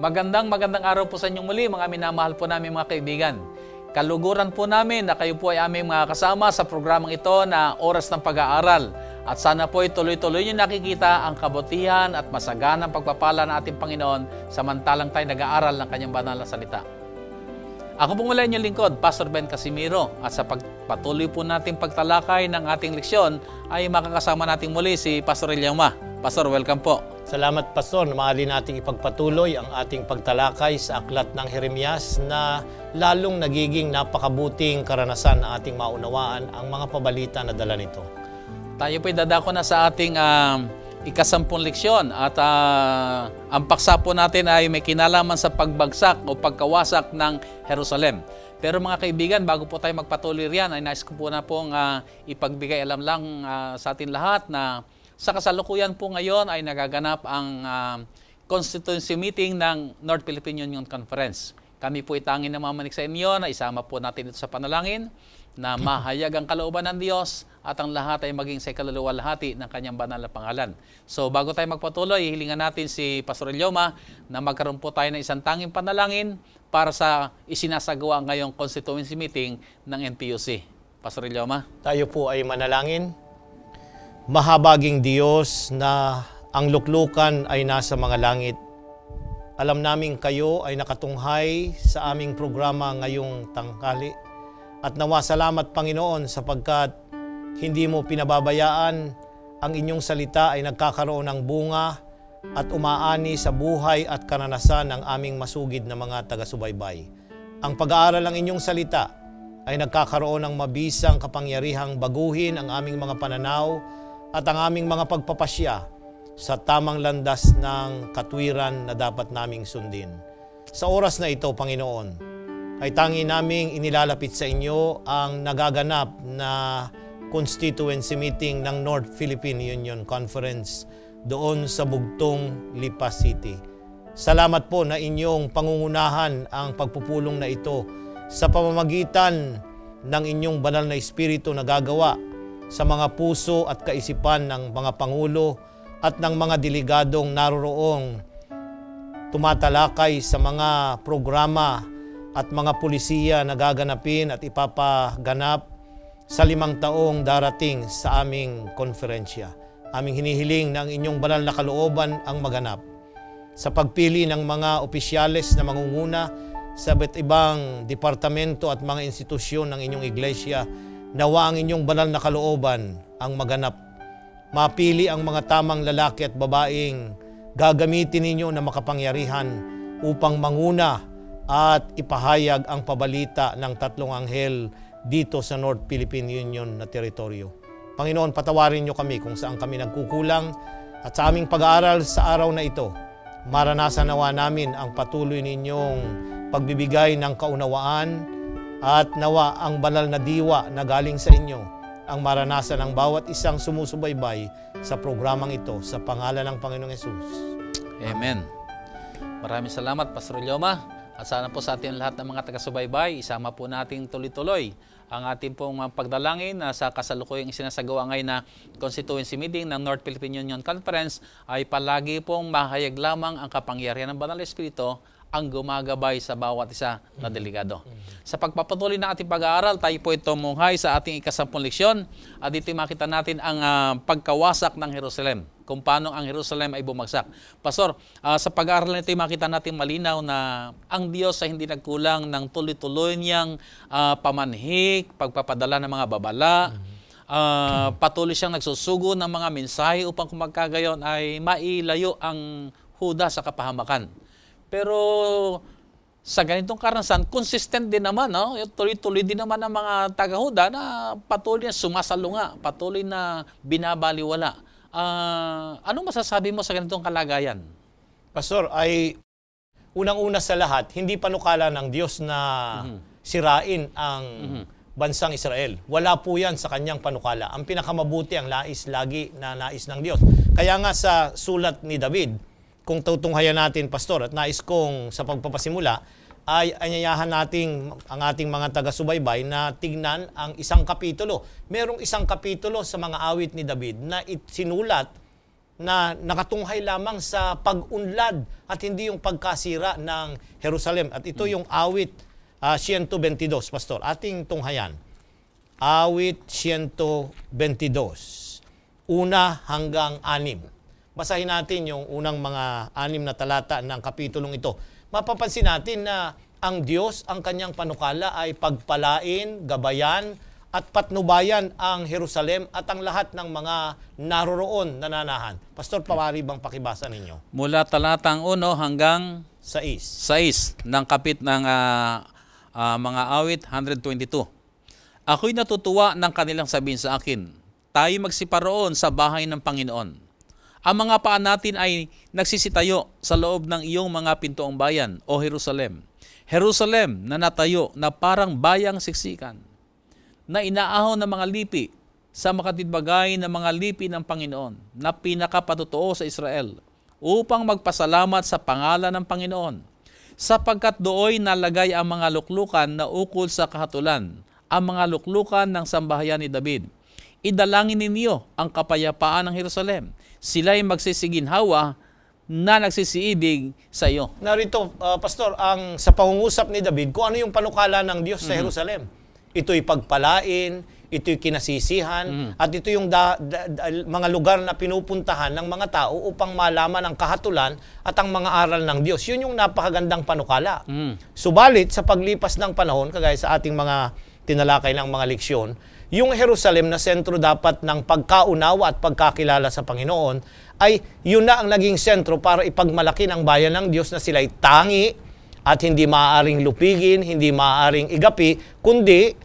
Magandang araw po sa inyong muli, mga minamahal po namin mga kaibigan. Kaluguran po namin na kayo po ay aming mga kasama sa programang ito na Oras ng Pag-aaral. At sana po ay tuloy-tuloy niyo nakikita ang kabutihan at masaganang pagpapala ng ating Panginoon samantalang tayo nag-aaral ng Kanyang banal na salita. Ako po mula inyong lingkod, Pastor Ben Casimiro. At sa pagpatuloy po nating pagtalakay ng ating leksyon ay makakasama natin muli si Pastor Elioma. Pastor, welcome po. Salamat, Pastor. Maaari nating ipagpatuloy ang ating pagtalakay sa aklat ng Jeremias na lalong nagiging napakabuting karanasan na ating maunawaan ang mga pabalita na dala nito. Tayo po'y dadako na sa ating ikasampung leksyon at ang paksa po natin ay may kinalaman sa pagbagsak o pagkawasak ng Jerusalem. Pero mga kaibigan, bago po tayo magpatuloy riyan, ay nais ko po na pong ipagbigay alam lang sa atin lahat na sa kasalukuyan po ngayon ay nagaganap ang constituency meeting ng North Philippine Union Conference. Kami po itangin na mamanik sa inyo na isama po natin ito sa panalangin na mahayag ang kalooban ng Diyos at ang lahat ay maging sa ikaluluwalhati ng Kanyang banal na pangalan. So bago tayo magpatuloy, hilingan natin si Pastor Elioma na magkaroon po tayo ng isang tanging panalangin para sa isinasagawa ngayong constituency meeting ng NPUC. Pastor Elioma. Tayo po ay manalangin. Mahabaging Diyos na ang luklukan ay nasa mga langit. Alam namin kayo ay nakatunghay sa aming programa ngayong tanghali. At nawa salamat Panginoon sapagkat hindi mo pinababayaan ang inyong salita ay nagkakaroon ng bunga at umaani sa buhay at karanasan ng aming masugid na mga taga-subaybay. Ang pag-aaral ng inyong salita ay nagkakaroon ng mabisang kapangyarihang baguhin ang aming mga pananaw at ang aming mga pagpapasya sa tamang landas ng katwiran na dapat naming sundin. Sa oras na ito, Panginoon, ay tangi naming inilalapit sa inyo ang nagaganap na constituency meeting ng North Philippine Union Conference doon sa Bugtong, Lipa City. Salamat po na inyong pangungunahan ang pagpupulong na ito sa pamamagitan ng inyong banal na espiritu na gagawa sa mga puso at kaisipan ng mga pangulo at ng mga delegadong naroroong tumatalakay sa mga programa at mga pulisiya na gaganapin at ipapaganap sa 5 taong darating sa aming konferensya. Aming hinihiling na ang inyong banal na kalooban ang maganap sa pagpili ng mga opisyales na mangunguna sa iba't ibang departamento at mga institusyon ng inyong iglesia. Nawa ang inyong banal na kalooban ang maganap. Mapili ang mga tamang lalaki at babaeng gagamitin ninyo na makapangyarihan upang manguna at ipahayag ang pabalita ng 3 anghel dito sa North Philippine Union na teritoryo. Panginoon, patawarin niyo kami kung saan kami nagkukulang at sa aming pag-aaral sa araw na ito, maranasan nawa namin ang patuloy ninyong pagbibigay ng kaunawaan at nawa ang banal na diwa na galing sa inyo ang maranasan ng bawat isang sumusubaybay sa programang ito sa pangalan ng Panginoong Hesus. Amen. Maraming salamat, Pastor Elioma. At sana po sa ating lahat ng mga taga-subaybay, isama po nating tuloy-tuloy ang ating pong pagdalangin na sa kasalukuyang isinasagawa ngayon na constituency meeting ng North Philippine Union Conference ay palagi pong mahayag lamang ang kapangyarihan ng Banal na Espiritu ang gumagabay sa bawat isa na delegado. Sa pagpapatuloy ng ating pag-aaral, tayo po ito munghay sa ating ikasampung leksyon at dito makita natin ang pagkawasak ng Jerusalem, kung paano ang Jerusalem ay bumagsak. Pastor, sa pag-aaral nito makita natin malinaw na ang Diyos ay hindi nagkulang ng tuloy-tuloy niyang pamanhik, pagpapadala ng mga babala, patuloy siyang nagsusugo ng mga mensahe upang kung magkagayon ay mailayo ang Huda sa kapahamakan. Pero sa ganitong karanasan, consistent din naman, no? Tuloy-tuloy din naman ang mga taga-Huda na patuloy na sumasalunga, patuloy na binabaliwala. Anong masasabi mo sa ganitong kalagayan? Pastor, ay unang-una sa lahat, hindi panukala ng Diyos na sirain ang bansang Israel. Wala po yan sa kanyang panukala. Ang pinakamabuti ang lagi na nais ng Diyos. Kaya nga sa sulat ni David, kung tutunghayan natin, Pastor, at nais kong sa pagpapasimula, ay anyayahan natin ang ating mga taga-subaybay na tignan ang isang kapitulo. Merong isang kapitulo sa mga awit ni David na sinulat na nakatunghay lamang sa pag-unlad at hindi yung pagkasira ng Jerusalem. At ito yung awit 122, Pastor, ating tunghayan. Awit 122, 1 hanggang 6. Basahin natin yung unang mga 6 na talata ng kapitulong ito. Mapapansin natin na ang Diyos, ang kanyang panukala ay pagpalain, gabayan, at patnubayan ang Jerusalem at ang lahat ng mga naroroon nananahan. Pastor, pawari bang pakibasa ninyo? Mula talatang 1 hanggang 6 ng kapit ng mga awit 122. Ako'y natutuwa ng kanilang sabihin sa akin, tayo magsiparoon sa bahay ng Panginoon. Ang mga paa natin ay nagsisitayo sa loob ng iyong mga pintuang bayan, o Jerusalem. Jerusalem na natayo na parang bayang siksikan, na inaahon ng mga lipi sa makatibagay ng mga lipi ng Panginoon, na pinakapatotoo sa Israel, upang magpasalamat sa pangalan ng Panginoon. Sapagkat dooy nalagay ang mga luklukan na ukol sa kahatulan, ang mga luklukan ng sambahayan ni David. Idalangin ninyo ang kapayapaan ng Jerusalem. Sila'y magsisiginhawa na nagsisiibig sa iyo. Narito, Pastor, sa pangungusap ni David, kung ano yung panukala ng Diyos sa Jerusalem. Ito'y pagpalain, ito'y kinasisihan, at ito yung mga lugar na pinupuntahan ng mga tao upang malaman ang kahatulan at ang mga aral ng Diyos. Yun yung napakagandang panukala. Subalit, sa paglipas ng panahon, kagaya sa ating mga tinalakay ng mga leksyon, yung Jerusalem na sentro dapat ng pagkaunawa at pagkakilala sa Panginoon, ay yun na ang naging sentro para ipagmalaki ng bayan ng Diyos na sila'y tangi at hindi maaaring lupigin, hindi maaaring igapi, kundi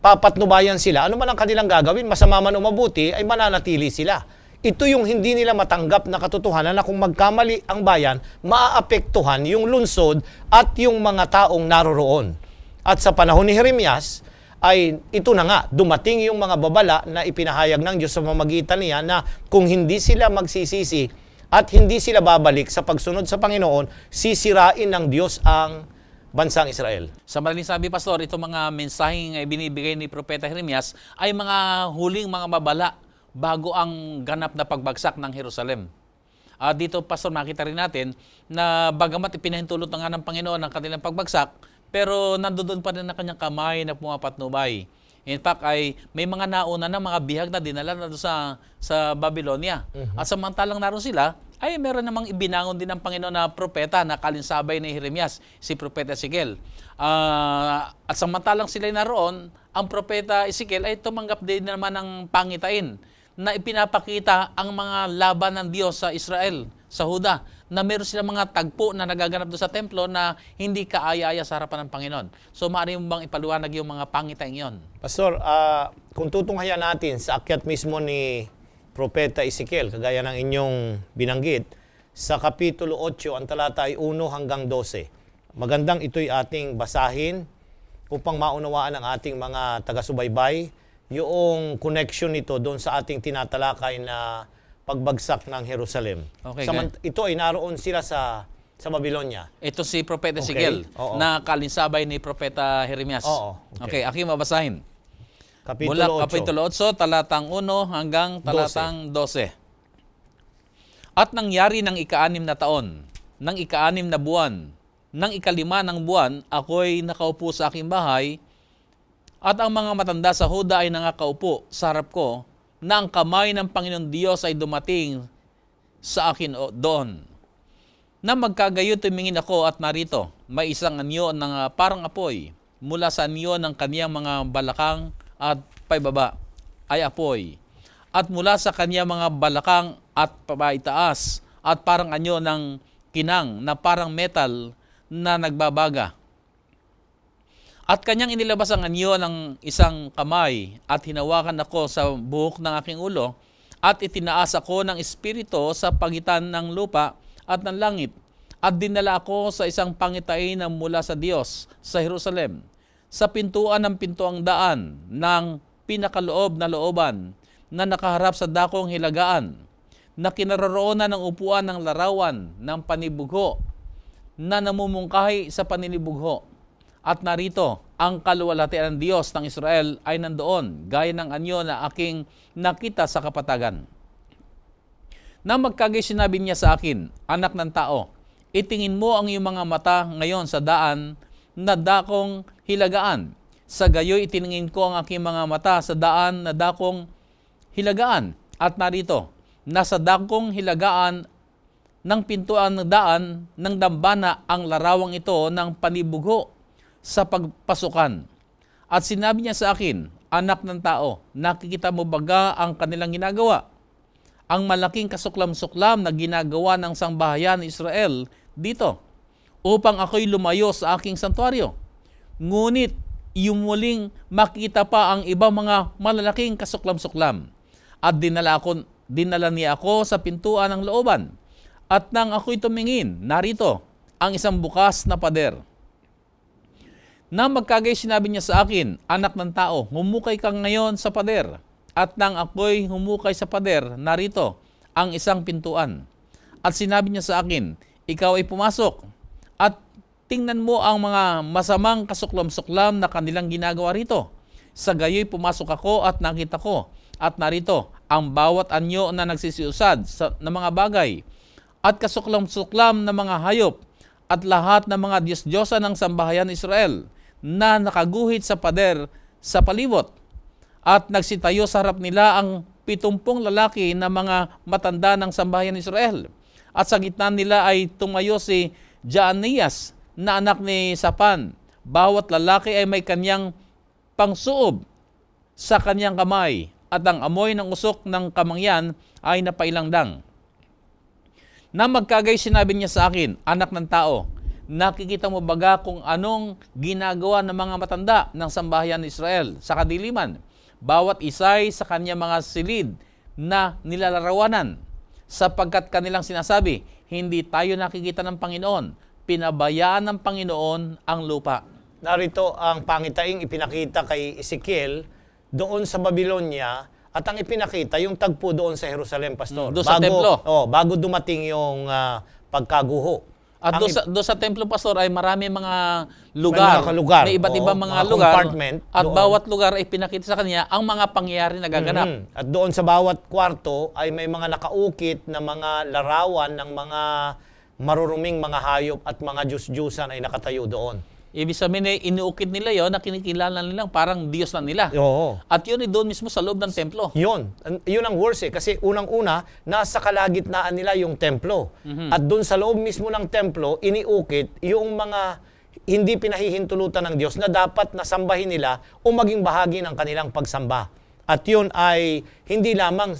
papatnubayan sila. Ano man ang kanilang gagawin, masama man o mabuti, ay mananatili sila. Ito yung hindi nila matanggap na katotohanan na kung magkamali ang bayan, maaapektuhan yung lungsod at yung mga taong naroroon. At sa panahon ni Jeremias, ay ito na nga, dumating yung mga babala na ipinahayag ng Diyos sa pamamagitan niya na kung hindi sila magsisisi at hindi sila babalik sa pagsunod sa Panginoon, sisirain ng Diyos ang bansang Israel. Sa madaling sabi, Pastor, itong mga mensaheng binibigay ni Propeta Jeremias ay mga huling mga babala bago ang ganap na pagbagsak ng Jerusalem. Dito, Pastor, makita rin natin na bagamat ipinahintulot na nga ng Panginoon ang kanilang pagbagsak, pero nandoon pa rin na kanyang kamay na pumapatnubay. In fact, ay may mga nauna na mga bihag na dinala na doon sa Babylonia. At samantalang naroon sila, ay meron namang ibinangon din ng Panginoon na propeta na kalinsabay ni Jeremias, si Propeta Ezekiel. At samantalang sila naroon, ang Propeta Ezekiel ay tumanggap din naman ng pangitain na ipinapakita ang mga laban ng Diyos sa Israel, sa Huda, na meron silang mga tagpo na nagaganap doon sa templo na hindi kaaya-aya sa harapan ng Panginoon. So, maaari mo bang ipaliwanag yung mga pangitain yon? Pastor, kung tutunghayan natin sa akyat mismo ni Propeta Ezekiel, kagaya ng inyong binanggit, sa Kapitulo 8, ang talata ay 1 hanggang 12. Magandang ito'y ating basahin upang maunawaan ng ating mga taga-subaybay yung connection nito doon sa ating tinatalakay na pagbagsak ng Jerusalem. Okay, ito ay naroon sila sa Babylonia. Ito si Propeta Ezekiel, na kalinsabay ni Propeta Jeremias. Okay, aking mabasahin. Mula Kapitulo 8, talatang 1 hanggang talatang 12. At nangyari ng ika-6 na taon, ng ika-6 na buwan, ng ika-5 ng buwan, ako'y nakaupo sa aking bahay, at ang mga matanda sa Huda ay nangakaupo sa harap ko, na ang kamay ng Panginoon Diyos ay dumating sa akin doon. Na magkagayo tumingin ako at narito, may isang anyo ng parang apoy, mula sa anyo ng kaniyang mga balakang at paibaba ay apoy. At mula sa kaniyang mga balakang at pabaitaas at parang anyo ng kinang na parang metal na nagbabaga. At kanyang inilabas ang anyo ng isang kamay at hinawakan ako sa buhok ng aking ulo at itinaas ako ng espiritu sa pagitan ng lupa at ng langit at dinala ako sa isang pangitain na mula sa Diyos sa Jerusalem sa pintuan ng pintuang daan ng pinakaloob na looban na nakaharap sa dakong hilagaan na kinaroroonan ng upuan ng larawan ng panibugho na namumungkahi sa paninibugho. At narito, ang kaluwalhatian ng Diyos ng Israel ay nandoon, gaya ng anyo na aking nakita sa kapatagan. Na magkagay sinabi niya sa akin, anak ng tao, itingin mo ang iyong mga mata ngayon sa daan na dakong hilagaan. Sa gayoy itiningin ko ang aking mga mata sa daan na dakong hilagaan. At narito, nasa dakong hilagaan ng pintuan ng daan ng dambana ang larawang ito ng panibugho sa pagpasukan. At sinabi niya sa akin, anak ng tao, nakikita mo baga ang kanilang ginagawa? Ang malaking kasuklam-suklam na ginagawa ng sangbahayan ng Israel dito upang ako'y lumayo sa aking santuaryo. Ngunit yung muling makita pa ang ibang mga malalaking kasuklam-suklam. At dinala niya ako sa pintuan ng looban. At nang ako'y tumingin, narito ang isang bukas na pader. Nang magkagay sinabi niya sa akin, anak ng tao, humukay ka ngayon sa pader. At nang ako'y humukay sa pader, narito ang isang pintuan. At sinabi niya sa akin, ikaw ay pumasok at tingnan mo ang mga masamang kasuklam-suklam na kanilang ginagawa rito. Sa gayoy pumasok ako at nakita ko. At narito ang bawat anyo na nagsisiusad ng mga bagay at kasuklam-suklam na mga hayop at lahat ng mga Diyos-Diyosa ng sambahayan ng Israel na nakaguhit sa pader sa palibot. At nagsitayo sa harap nila ang 70 lalaki na mga matanda ng sambahayan ng Israel. At sa gitna nila ay tumayo si Jaanias na anak ni Sapan. Bawat lalaki ay may kanyang pangsuob sa kanyang kamay at ang amoy ng usok ng kamangyan ay napailangdang. Na magkagay sinabi niya sa akin, anak ng tao, nakikita mo baga kung anong ginagawa ng mga matanda ng sambahayan ng Israel sa kadiliman? Bawat isa'y sa kanyang mga silid na nilalarawanan sapagkat kanilang sinasabi, hindi tayo nakikita ng Panginoon, pinabayaan ng Panginoon ang lupa. Narito ang pangitaing ipinakita kay Ezekiel doon sa Babylonia at ang ipinakita yung tagpo doon sa Jerusalem, Pastor. Doon sa templo. Bago dumating yung pagkaguho. At doon sa templo, Pastor, ay marami mga lugar. May iba't ibang mga lugar. At doon, bawat lugar ay pinakita sa kanya ang mga pangyayari na gaganap. At doon sa bawat kwarto ay may mga nakaukit na mga larawan ng mga maruruming mga hayop at mga Diyos-Diyusan ay nakatayo doon. Ibig sabihin, inuukit nila yon na kinikilala nilang parang Diyos na nila. Oo. At yun ay doon mismo sa loob ng templo. Yun ang worse kasi unang-una, nasa kalagitnaan nila yung templo. At doon sa loob mismo ng templo, iniukit yung mga hindi pinahihintulutan ng Diyos na dapat nasambahin nila o maging bahagi ng kanilang pagsamba. At yun ay hindi lamang,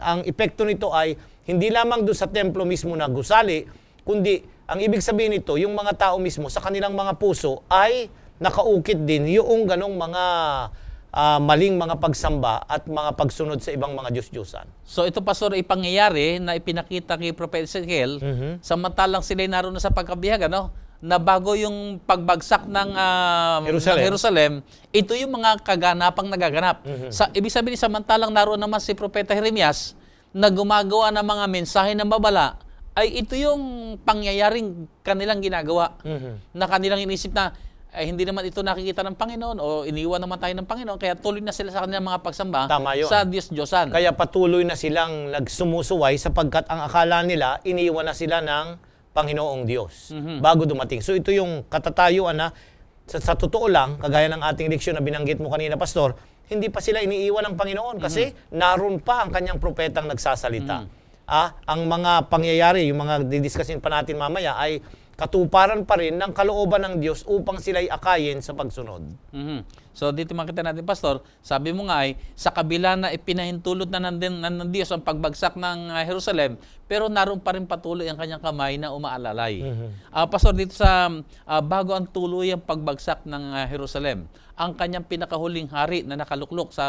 ang epekto nito ay hindi lamang doon sa templo mismo na gusali, kundi ang ibig sabihin nito, yung mga tao mismo sa kanilang mga puso ay nakaukit din yung ganong mga maling mga pagsamba at mga pagsunod sa ibang mga Diyos-Diyosan. So ito, Pastor, ay pangyayari na ipinakita kay Prophet Ezekiel samantalang sila naroon na sa pagkabihag, na bago yung pagbagsak ng Jerusalem, ito yung mga kaganapang nagaganap. Ibig sabihin, samantalang naroon naman si Propeta Jeremias na gumagawa ng mga mensahe ng babala, ay ito yung pangyayaring kanilang ginagawa na kanilang inisip na hindi naman ito nakikita ng Panginoon o iniwan naman tayo ng Panginoon kaya tuloy na sila sa kanilang mga pagsamba sa Diyos-Diyosan. Kaya patuloy na silang nagsumusuway sapagkat ang akala nila iniwan na sila ng Panginoong Diyos bago dumating. So ito yung katatayuan na sa totoo lang, kagaya ng ating leksyon na binanggit mo kanina, Pastor, hindi pa sila iniiwan ng Panginoon kasi naroon pa ang kanyang propetang nagsasalita. Ang mga pangyayari, yung mga didiscusin pa natin mamaya, ay katuparan pa rin ng kalooban ng Diyos upang sila'y akayin sa pagsunod. So dito makita natin, Pastor, sabi mo nga ay sa kabila na ipinahintulot na ng Diyos ang pagbagsak ng Jerusalem, pero naroon pa rin patuloy ang kanyang kamay na umaalalay. Pastor, dito sa bago ang tuluyang pagbagsak ng Jerusalem, ang kanyang pinakahuling hari na nakaluklok sa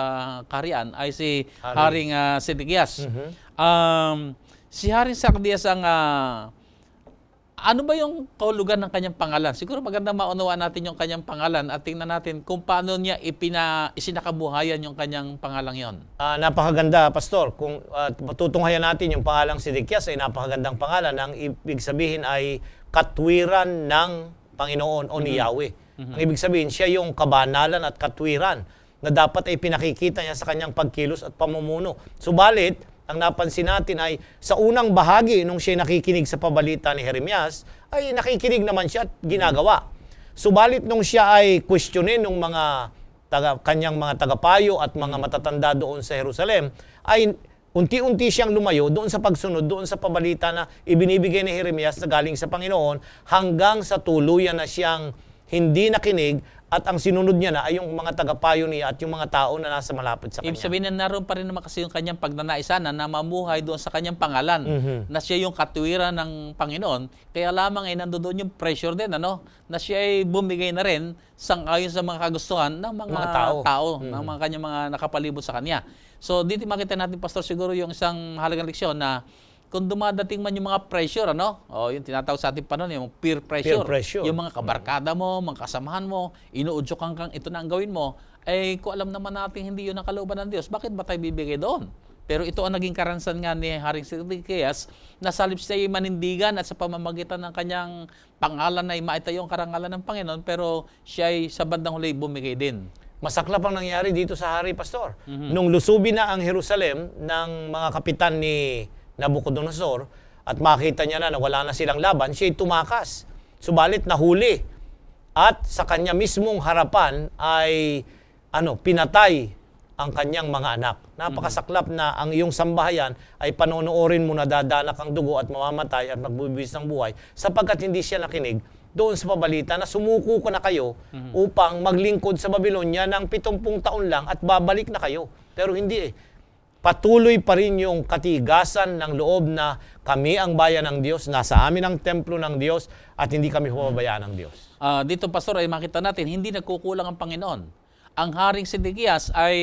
kaharian ay si Haring Sedekias. Si Haring Sedekias ang ano ba yung kahulugan ng kanyang pangalan? Siguro maganda maunawaan natin yung kanyang pangalan at tingnan natin kung paano niya isinakabuhayan yung kanyang pangalang yon. Napakaganda, Pastor. Kung matutunghayan natin yung pangalang Sedekias ay napakagandang pangalan. Ang ibig sabihin ay katwiran ng Panginoon o ni Yahweh. Ang ibig sabihin, siya yung kabanalan at katwiran na dapat ay pinakikita niya sa kanyang pagkilos at pamumuno. Subalit, ang napansin natin ay sa unang bahagi nung siya nakikinig sa pabalita ni Jeremias, ay nakikinig naman siya at ginagawa. Subalit nung siya ay questionin ng mga kanyang mga tagapayo at mga matatanda doon sa Jerusalem, ay unti-unti siyang lumayo doon sa pagsunod, doon sa pabalita na ibinibigay ni Jeremias na galing sa Panginoon, hanggang sa tuluyan na siyang hindi nakinig at ang sinunod niya na ay yung mga tagapayo niya at yung mga tao na nasa malapit sa kanya. Ibig sabihin na naroon pa rin naman kasi yung kanyang pagnanais na mamuhay doon sa kanyang pangalan, na siya yung katuwiran ng Panginoon. Kaya lamang ay nandoon yung pressure din, na siya ay bumigay na rin sang-ayon sa mga kagustuhan ng mga tao ng mga kanyang mga nakapalibot sa kanya. So dito makita natin, Pastor, siguro yung isang mahalagang leksyon na kung dumadating man yung mga pressure, yung tinatawag sa ating panon, yung peer pressure. Yung mga kabarkada mo, mga kasamahan mo, inuudyokan kang ito na ang gawin mo, ay kung alam naman natin hindi yun ang kalooban ng Diyos, bakit ba tayo bibigay doon? Pero ito ang naging karansan nga ni Haring Sidikiyas, na sa halip siya ay manindigan at sa pamamagitan ng kanyang pangalan ay maitayo ang karangalan ng Panginoon, pero siya ay sa bandang huli bumigay din. Masaklap ang nangyari dito sa hari, Pastor. Nung lusubi na ang Jerusalem ng mga kapitan ni Nabucodonosor at makita niya na wala na silang laban, siya'y tumakas. Subalit nahuli. At sa kanya mismong harapan ay pinatay ang kanyang mga anak. Napakasaklap na ang iyong sambahayan ay panonoorin mo na dadanak ang dugo at mamamatay at magbubis ng buhay sapagkat hindi siya nakinig doon sa pabalita na sumuko ko na kayo upang maglingkod sa Babylonia ng 70 taon lang at babalik na kayo. Pero hindi Patuloy pa rin yung katigasan ng loob na kami ang bayan ng Diyos, nasa amin ang templo ng Diyos at hindi kami humabayaan ng Diyos. Dito, Pastor, ay makita natin, hindi nagkukulang ang Panginoon. Ang Haring Sidikiyas ay,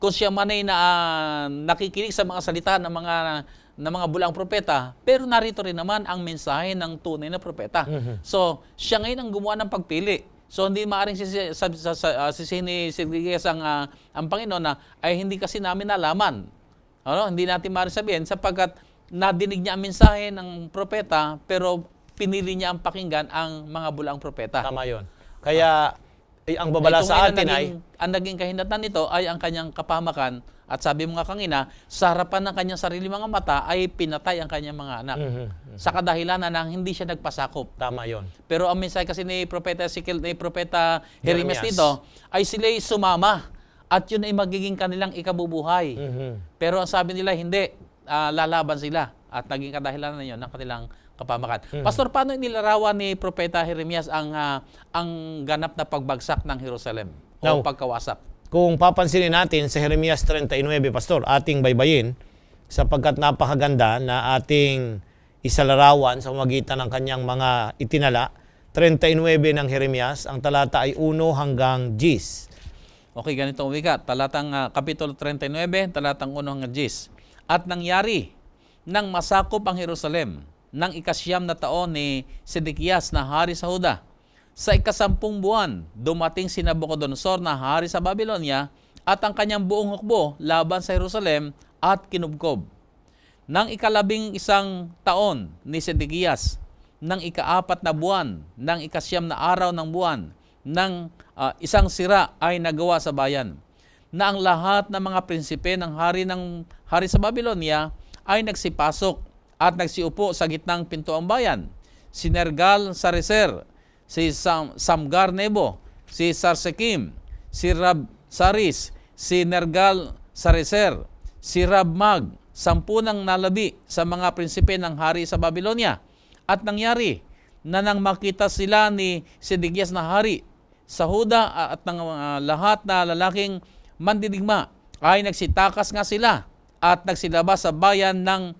kung siya man ay nakikinig sa mga salita ng mga bulaang propeta, pero narito rin naman ang mensahe ng tunay na propeta. So, siya ngayon ang gumawa ng pagpili. So, hindi maaaring sisihin ni Sidikiyas ang Panginoon na ay hindi kasi namin nalaman. Hindi natin maaaring sabihin sapagkat nadinig niya ang mensahe ng propeta pero pinili niya ang pakinggan ang mga bulaang propeta. Tama yun. Kaya ang babala sa atin ang naging kahinatan nito ay ang kanyang kapahamakan at sabi mo nga kanina, sa harapan ng kanyang sarili mga mata ay pinatay ang kanyang mga anak. Sa kadahilanan na hindi siya nagpasakop. Tama yon. Pero ang mensahe kasi ni Propeta Ezekiel, ni Propeta Jeremias dito, ay sila'y sumama at yun ay magiging kanilang ikabubuhay. Pero ang sabi nila, hindi, lalaban sila at naging kadahilanan na yun ng kanilang kapamakan. Pastor, paano nilarawan ni Propeta Jeremias ang ganap na pagbagsak ng Jerusalem o pagkawasak? Kung papansinin natin sa Jeremias 39, Pastor, ating baybayin, sapagkat napakaganda na ating isalarawan sa magitan ng kanyang mga itinala. 39 ng Jeremias, ang talata ay 1 hanggang 10. Okay, ganito ang wika. Talatang Kapitulo 39, talatang 1 hanggang 10. At nangyari, nang masakop ang Jerusalem, ng ikasyam na taon ni Sidikiyas na hari sa Huda, sa ikasampung buwan, dumating si Nabucodonosor na hari sa Babylonia at ang kanyang buong hukbo laban sa Jerusalem at kinubkob. Nang ikalabing isang taon ni Sidikiyas, nang ikaapat na buwan, nang ikasyam na araw ng buwan, nang isang sira ay nagawa sa bayan, na ang lahat ng mga prinsipe ng hari sa Babylonia ay nagsipasok at nagsiupo sa gitnang pintuang bayan. Si Nergal-Sareser, si Samgar-Nebo, si Sarsekim, si Rabsaris, si Nergal-Sareser, si Rabmag, 10 nalabi sa mga prinsipe ng hari sa Babylonia. At nangyari na nang makita sila ni Sidikiyas na hari sa Huda at ng lahat na lalaking mandidigma, ay nagsitakas nga sila at nagsilabas sa bayan ng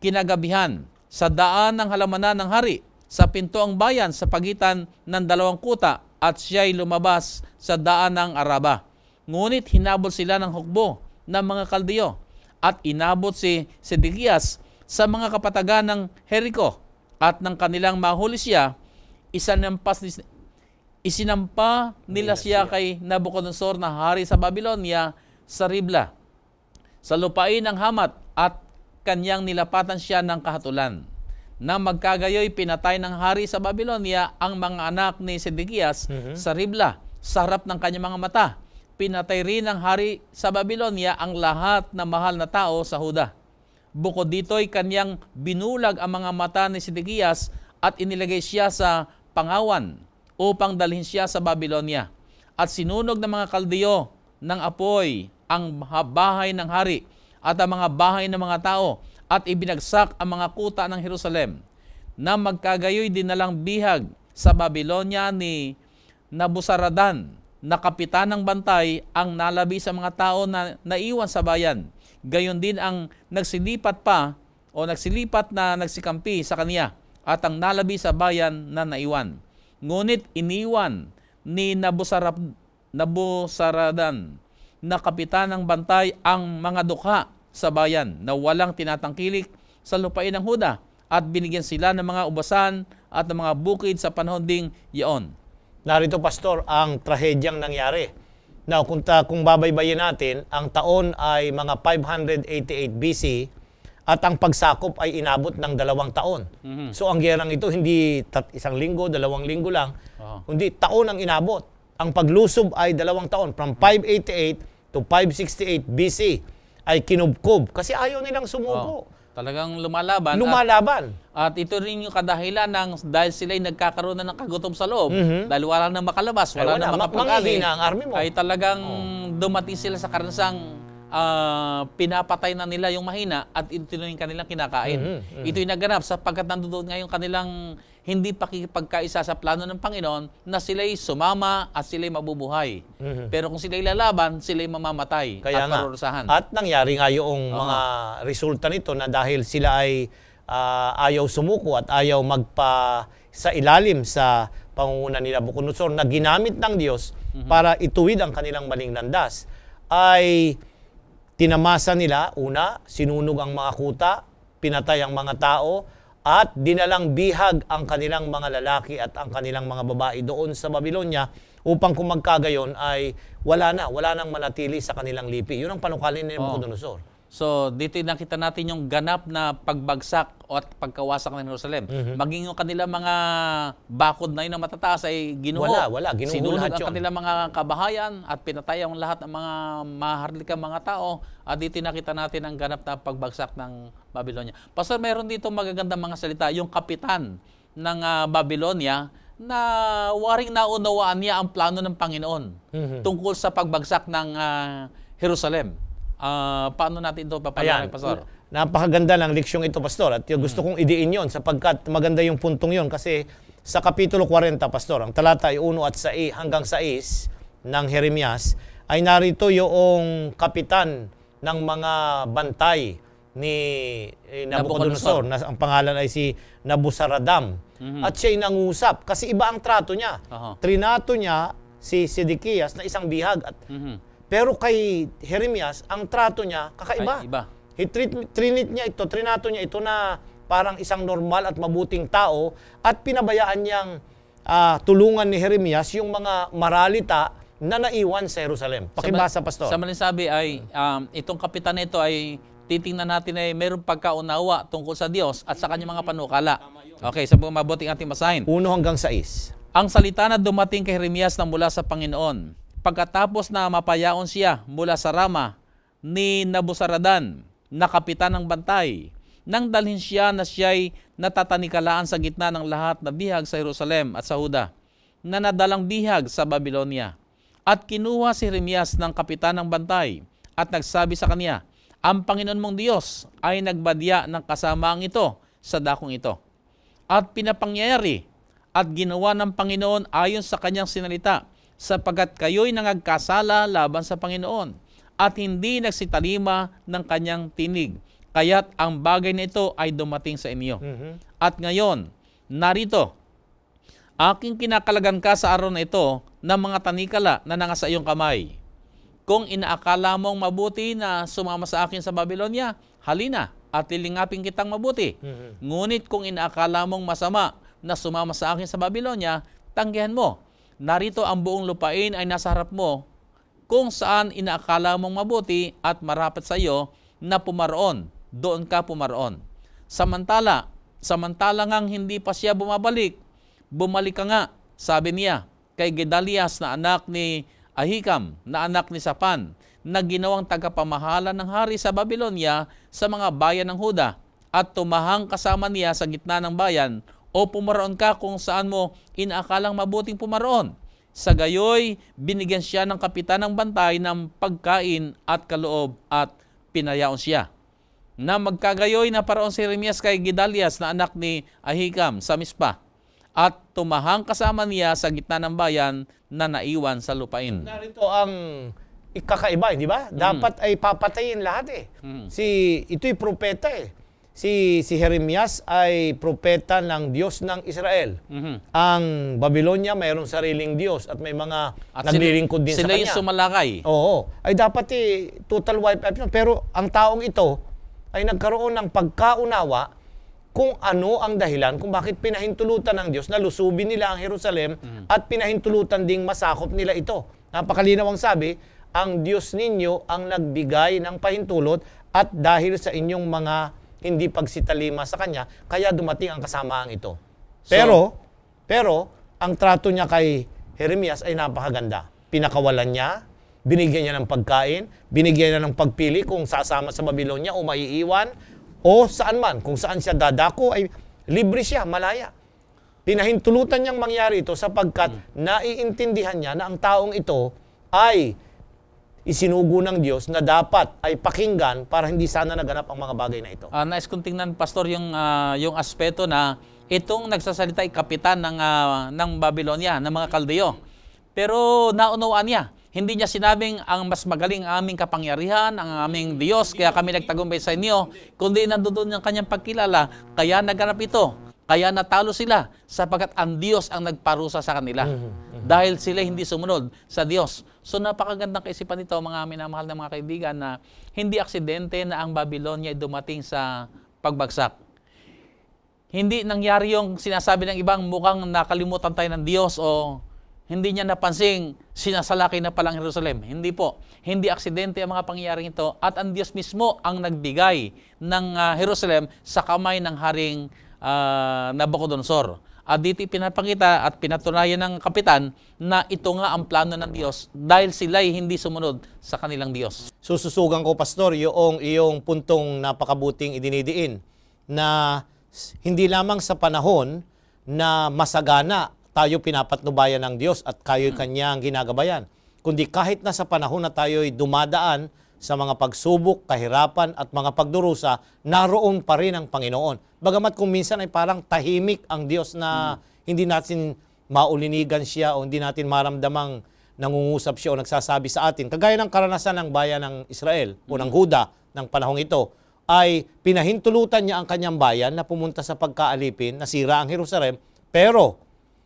kinagabihan sa daan ng halamanan ng hari, sa pintuang bayan sa pagitan ng 2 kuta, at siya'y lumabas sa daan ng Araba. Ngunit hinabol sila ng hukbo ng mga Kaldiyo at inabot si Sidikiyas sa mga kapatagan ng Jericho, at ng kanilang mahuli siya, isinampa nila siya kay Nabucodonosor na hari sa Babylonia sa Ribla, sa lupain ng Hamat, at kanyang nilapatan siya ng kahatulan. Nang magkagayoy, pinatay ng hari sa Babylonia ang mga anak ni Sidikiyas sa Ribla, sa harap ng kanyang mga mata. pinatay rin ng hari sa Babylonia ang lahat na mahal na tao sa Huda. Bukod dito'y kanyang binulag ang mga mata ni Sidekiyas at inilagay siya sa pangawan upang dalhin siya sa Babylonia. At sinunog ng mga Kaldeyo ng apoy ang bahay ng hari at ang mga bahay ng mga tao at ibinagsak ang mga kuta ng Jerusalem. Na magkagayoy dinalang bihag sa Babylonia ni Nabuzaradan na kapitan ng bantay ang nalabi sa mga tao na naiwan sa bayan. Gayon din ang nagsilipat na nagsikampi sa kaniya at ang nalabi sa bayan na naiwan. Ngunit iniwan ni Nabuzaradan na kapitan ng bantay ang mga dukha sa bayan na walang tinatangkilik sa lupain ng Huda at binigyan sila ng mga ubasan at ng mga bukid sa panahon ding iyon. Narito, Pastor, ang trahedyang nangyari. Now, kung babaybayin natin, ang taon ay mga 588 BC at ang pagsakop ay inabot ng 2 taon. So, ang gerang ito, hindi 1 linggo, 2 linggo lang, kundi taon ang inabot. Ang paglusob ay 2 taon. From 588 to 568 BC ay kinubkob kasi ayaw nilang sumuko. Talagang lumalaban. At ito rin yung kadahilan dahil sila'y nagkakaroon na ng kagutom sa loob. Dahil wala nang makalabas, wala nang makapag-ari. Manghihina ang army mo. Ay talagang dumating sila sa karansang pinapatay na nila yung mahina at ito yung kanilang kinakain. Ito'y naganap sapagkat nandoon ngayon kanilang hindi pakikipagkaisa sa plano ng Panginoon na sila'y sumama at sila'y mabubuhay. Pero kung sila'y lalaban, sila'y mamamatay at parurusahan. At nangyari nga yung mga resulta nito na dahil sila ay ayaw sumuko at ayaw magpa sa ilalim sa pangunguna ni Nabucodonosor na ginamit ng Diyos para ituwid ang kanilang maling landas, ay tinamasa nila, una, sinunog ang mga kuta, pinatay ang mga tao, at dinalang bihag ang kanilang mga lalaki at ang kanilang mga babae doon sa Babylonia upang kung magkagayon ay wala nang manatili sa kanilang lipi. Yun ang panukalan ni Nabucodonosor. So, dito nakita natin yung ganap na pagbagsak at pagkawasak ng Jerusalem. Maging yung kanilang mga bakod na yun na matataas ay ginuho. Wala. Ginuho Sinunog lahat ang yun. kanilang mga kabahayan at pinatay ang lahat ng mga maharlikang mga tao. At dito nakita natin ang ganap na pagbagsak ng Babylonia. Pastor, mayroon dito magagandang mga salita. Yung kapitan ng Babylonia na waring naunawaan niya ang plano ng Panginoon tungkol sa pagbagsak ng Jerusalem. Paano natin ito papayag, Pastor? Napakaganda ng leksyong ito, Pastor. At gusto kong idiin yon sapagkat maganda yung puntong yon kasi sa Kapitulo 40, Pastor, ang talata ay 1 at 6 hanggang 6 ng Jeremias, ay narito yung kapitan ng mga bantay ni Nabucodonosor, na ang pangalan ay si Nabuzaradan. At siya'y nangusap kasi iba ang trato niya. Trinato niya si Sidekiyas na isang bihag at pero kay Jeremias, ang trato niya kakaiba. Trinato niya ito na parang isang normal at mabuting tao at pinabayaan niyang tulungan ni Jeremias yung mga maralita na naiwan sa Jerusalem. Pakibasa, Pastor. Sa malinsabi ay itong kapitan nito ay titingnan natin ay mayroong pagkaunawa tungkol sa Diyos at sa kanyang mga panukala. Okay, sa mabuting ating basahin. 1 hanggang 6. Ang salita na dumating kay Jeremias na mula sa Panginoon. Pagkatapos na mapayaon siya mula sa Rama ni Nabuzaradan na kapitan ng bantay, nang dalhin siya na siya'y natatanikalaan sa gitna ng lahat na bihag sa Jerusalem at sa Huda, na nadalang bihag sa Babylonia. At kinuha si Jeremias ng kapitan ng bantay at nagsabi sa kanya, ang Panginoon mong Diyos ay nagbadya ng kasamaang ito sa dakong ito. At pinapangyayari at ginawa ng Panginoon ayon sa kanyang sinalita, sapagkat kayo'y nangagkasala laban sa Panginoon at hindi nagsitalima ng kanyang tinig. Kaya't ang bagay na ito ay dumating sa inyo. At ngayon, narito, aking kinakalagan ka sa araw na ito ng mga tanikala na nangasa iyong kamay. Kung inaakala mong mabuti na sumama sa akin sa Babylonia, halina at lilingapin kitang mabuti. Ngunit kung inaakala mong masama na sumama sa akin sa Babylonia, tanggihan mo. Narito ang buong lupain ay nasa harap mo kung saan inaakala mong mabuti at marapat sa iyo na pumaroon, doon ka pumaroon. Samantala ngang hindi pa siya bumalik ka nga, sabi niya, kay Gedalias na anak ni Ahikam na anak ni Safan na ginawang tagapamahala ng hari sa Babylonia sa mga bayan ng Huda at tumahang kasama niya sa gitna ng bayan o pumaroon ka kung saan mo inaakalang mabuting pumaroon. Sa gayoy, binigyan siya ng kapitan ng bantay ng pagkain at kaloob at pinayaon siya. Na magkagayoy na paraon si Jeremias kay Gedalias na anak ni Ahikam sa Mispa at tumahang kasama niya sa gitna ng bayan na naiwan sa lupain. Narito ang ikakaiba, di ba? Dapat ay papatayin lahat eh. Ito'y propeta eh. Si Jeremias ay propeta ng Diyos ng Israel. Ang Babylonia mayroong sariling Diyos at may mga naglilingkod din sa sila kanya. Sila yung sumalakay. Oo. Ay dapat total wipe out. Pero ang taong ito ay nagkaroon ng pagkaunawa kung ano ang dahilan kung bakit pinahintulutan ng Diyos na lusubin nila ang Jerusalem at pinahintulutan ding masakop nila ito. Napakalinaw ang sabi, ang Diyos ninyo ang nagbigay ng pahintulot at dahil sa inyong mga hindi pagsitalima sa Kanya, kaya dumating ang kasamaang ito. Pero, ang trato niya kay Jeremias ay napakaganda. Pinakawalan niya, binigyan niya ng pagkain, binigyan niya ng pagpili kung sasama sa Babylonia o maiiwan, o saan man, kung saan siya dadako, ay libre siya, malaya. Pinahintulutan niyang mangyari ito sapagkat naiintindihan niya na ang taong ito ay isinugo ng Diyos na dapat ay pakinggan para hindi sana naganap ang mga bagay na ito. Nais kong tingnan, Pastor, yung aspeto na itong nagsasalita ay kapitan ng Babylonia, ng mga Kaldeo. Pero naunawaan niya. Hindi niya sinabing ang mas magaling ang aming kapangyarihan, ang aming Diyos, kaya kami nagtagumpay sa inyo, kundi nandoon yung kanyang pagkilala, kaya naganap ito. Kaya natalo sila sapagkat ang Diyos ang nagparusa sa kanila. Dahil sila hindi sumunod sa Diyos. So napakagandang kaisipan nito, mga minamahal na mga kaibigan, na hindi aksidente na ang Babylonia ay dumating sa pagbagsak. Hindi nangyari yung sinasabi ng ibang mukhang nakalimutan tayo ng Diyos o hindi niya napansing sinasalaki na palang Jerusalem. Hindi po. Hindi aksidente ang mga pangyayaring ito at ang Diyos mismo ang nagbigay ng Jerusalem sa kamay ng haring Nabucodonosor. At dito pinapakita at pinatunayan ng kapitan na ito nga ang plano ng Diyos dahil sila'y hindi sumunod sa kanilang Diyos. Sususugan ko, Pastor, yung iyong puntong napakabuting idinidiin na hindi lamang sa panahon na masagana tayo pinapatnubayan ng Diyos at kayo'y kanyang ginagabayan, kundi kahit na sa panahon na tayo'y dumadaan sa mga pagsubok, kahirapan at mga pagdurusa, naroon pa rin ang Panginoon. Bagamat kung minsan ay parang tahimik ang Diyos na hindi natin maulinigan siya o hindi natin maramdamang nangungusap siya o nagsasabi sa atin. Kagaya ng karanasan ng bayan ng Israel o ng Huda ng panahong ito, ay pinahintulutan niya ang kanyang bayan na pumunta sa pagkaalipin, nasira ang Jerusalem, pero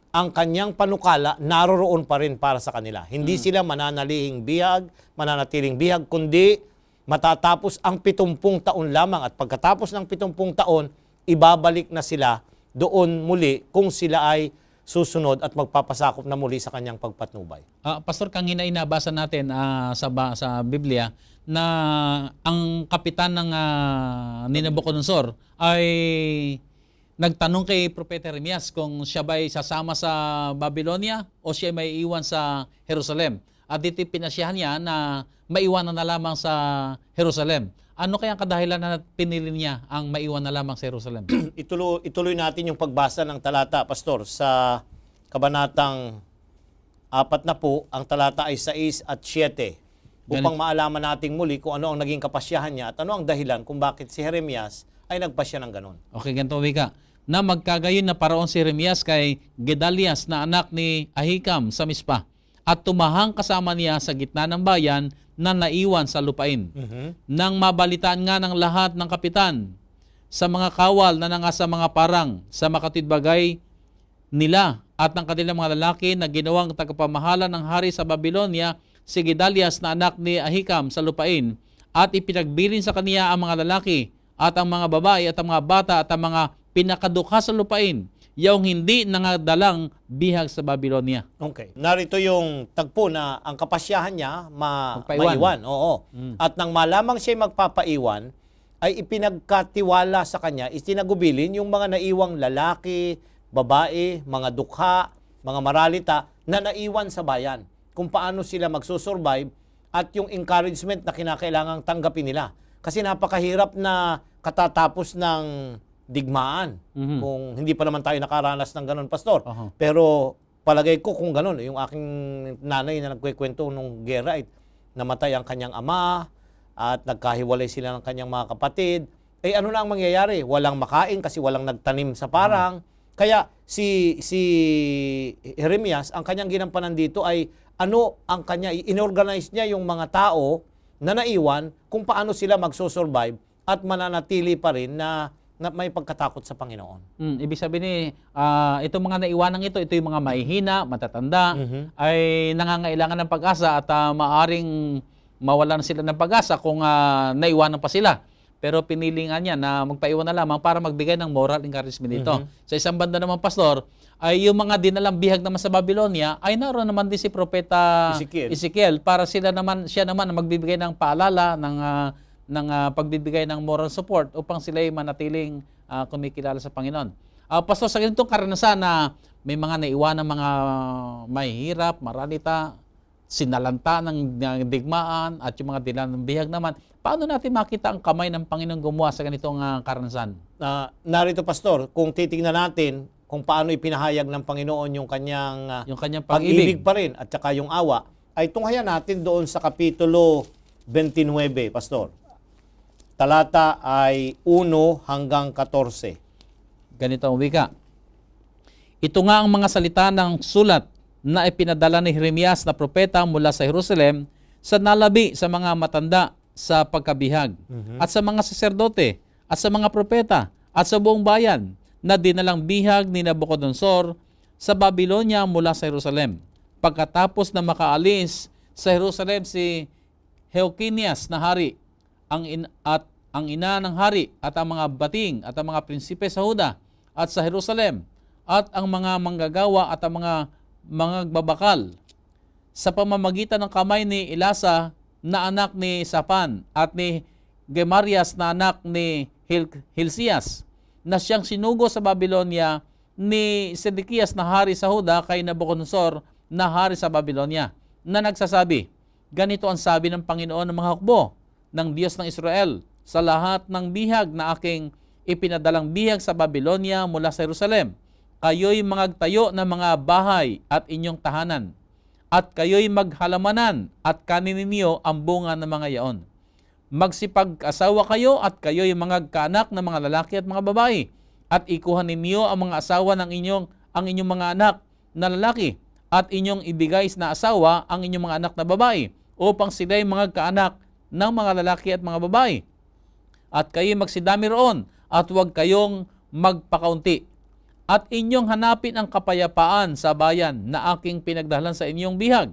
ang kanyang panukala naroroon pa rin para sa kanila. Hindi sila mananatiling bihag, kundi matatapos ang 70 taon lamang at pagkatapos ng 70 taon, ibabalik na sila doon muli kung sila ay susunod at magpapasakop na muli sa kanyang pagpatnubay. Pastor, kanina inabasa natin sa Biblia na ang kapitan ng Nabucodonosor ay nagtanong kay Propeta Jeremias kung siya ba'y sasama sa Babylonia o siya may iwan sa Jerusalem. At dito pinasyahan niya na maiwanan na lamang sa Jerusalem. Ano kaya ang kadahilan na pinili niya ang maiwan na lamang sa Jerusalem? Ituloy natin yung pagbasa ng talata, Pastor, sa kabanatang 4 na po, ang talata ay 6 at 7, upang maalaman natin muli kung ano ang naging kapasyahan niya at ano ang dahilan kung bakit si Jeremias ay nagpasya ng ganon. Okay, ganito wika. Na magkagayon na paraon si Jeremias kay Gedalias na anak ni Ahikam sa Mispa at tumahang kasama niya sa gitna ng bayan na naiwan sa lupain. Nang mabalitaan nga ng lahat ng kapitan sa mga kawal na nangasa mga parang sa makatidbagay nila at ng kanilang mga lalaki na ginawang tagapamahala ng hari sa Babylonia, si Gedalias na anak ni Ahikam sa lupain, at ipinagbilin sa kaniya ang mga lalaki at ang mga babae at ang mga bata at ang mga pinakadukha sa lupain, yung hindi nangadalang bihag sa Babylonia. Okay. Narito yung tagpo na ang kapasyahan niya maiwan. Oo. At nang malamang siya magpapaiwan, ay ipinagkatiwala sa kanya, itinagubilin yung mga naiwang lalaki, babae, mga dukha, mga maralita na naiwan sa bayan. kung paano sila magsusurvive at yung encouragement na kinakailangang tanggapin nila. Kasi napakahirap na katatapos ng digmaan kung hindi pa naman tayo nakaranas ng ganun, Pastor. Pero palagay ko kung ganun, yung aking nanay na nagkukwento nung gera, namatay ang kanyang ama at nagkahiwalay sila ng kanyang mga kapatid. Ano na ang mangyayari? Walang makain kasi walang nagtanim sa parang. Kaya si Jeremias, ang kanyang ginampanan dito ay inorganize niya yung mga tao na naiwan kung paano sila magsusurvive at mananatili pa rin na may pagkatakot sa Panginoon. Ibig sabihin itong mga naiwanang ito yung mga mahihina, matatanda, ay nangangailangan ng pag-asa at maaring mawalan sila ng pag-asa kung naiwanan pa sila. Pero pinili nga niya na magpaiwan na lamang para magbigay ng moral encouragement dito. Sa isang banda naman, Pastor, ay yung mga dinalang bihag naman sa Babylonia, ay naroon naman din si Propeta Ezekiel para siya naman na magbibigay ng paalala ng pagbibigay ng moral support upang sila ay manatiling kumikilala sa Panginoon. Pastor, sa ganitong karanasan na may mga naiwan ng mga mahihirap, maranita, sinalanta ng digmaan at yung mga dinalang bihag naman, paano natin makita ang kamay ng Panginoon gumawa sa ganitong karanasan? Narito, Pastor, kung titingnan natin kung paano ipinahayag ng Panginoon yung kanyang pag-ibig pa rin at saka yung awa, ay tunghayan natin doon sa Kapitulo 29, Pastor. Talata ay 1 hanggang 14. Ganito ang wika. Ito nga ang mga salita ng sulat na ipinadala ni Jeremias na propeta mula sa Jerusalem sa nalabi sa mga matanda sa pagkabihag at sa mga saserdote at sa mga propeta at sa buong bayan na dinalang bihag ni Nabucodonosor sa Babylonia mula sa Jerusalem. Pagkatapos na makaalis sa Jerusalem si Jehoiakinias na hari, ang ina ng hari at ang mga bating at ang mga prinsipe sa Huda at sa Jerusalem at ang mga manggagawa at ang mga babakal sa pamamagitan ng kamay ni Elasa na anak ni Safan at ni Gemarias na anak ni Hilcias na siyang sinugo sa Babylonia ni Sedekias na hari sa Huda kay Nabucodonosor na hari sa Babylonia na nagsasabi, ganito ang sabi ng Panginoon ng mga hukbo ng Diyos ng Israel sa lahat ng bihag na aking ipinadalang bihag sa Babylonia mula sa Jerusalem. Kayo'y magtayo ng mga bahay at inyong tahanan, at kayo'y maghalamanan at kanin ninyo ang bunga ng mga yaon. Magsipag-asawa kayo at kayo'y magkaanak ng mga lalaki at mga babae, at ikuha ninyo ang mga asawa ng ang inyong mga anak na lalaki, at inyong ibigay na asawa ang inyong mga anak na babae, upang sila'y magkaanak ng mga lalaki at mga babae. At kayo'y magsidami roon, at huwag kayong magpakaunti. At inyong hanapin ang kapayapaan sa bayan na aking pinagdahalan sa inyong bihag,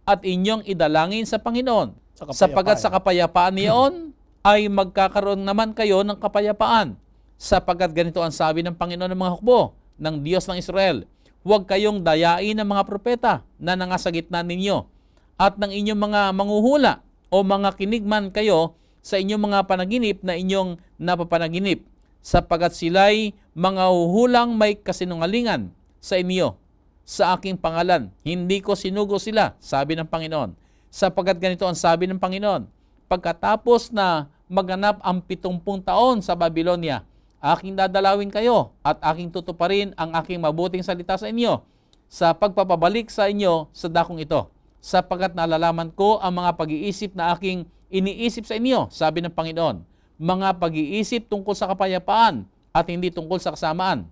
at inyong idalangin sa Panginoon, sapagkat sa kapayapaan niyon ay magkakaroon naman kayo ng kapayapaan, sapagkat ganito ang sabi ng Panginoon ng mga hukbo ng Diyos ng Israel, huwag kayong dayain ng mga propeta na nangasa gitna ninyo, at ng inyong mga manguhula o mga kinigman kayo sa inyong mga panaginip na inyong napapanaginip, sapagkat sila'y mga huhulang may kasinungalingan sa inyo sa aking pangalan. Hindi ko sinugo sila, sabi ng Panginoon. Sapagkat ganito ang sabi ng Panginoon, pagkatapos na maganap ang 70 taon sa Babylonia, aking dadalawin kayo at aking tutuparin ang aking mabuting salita sa inyo sa pagpapabalik sa inyo sa dakong ito, sapagkat nalalaman ko ang mga pag-iisip na aking iniisip sa inyo, sabi ng Panginoon, mga pag-iisip tungkol sa kapayapaan at hindi tungkol sa kasamaan,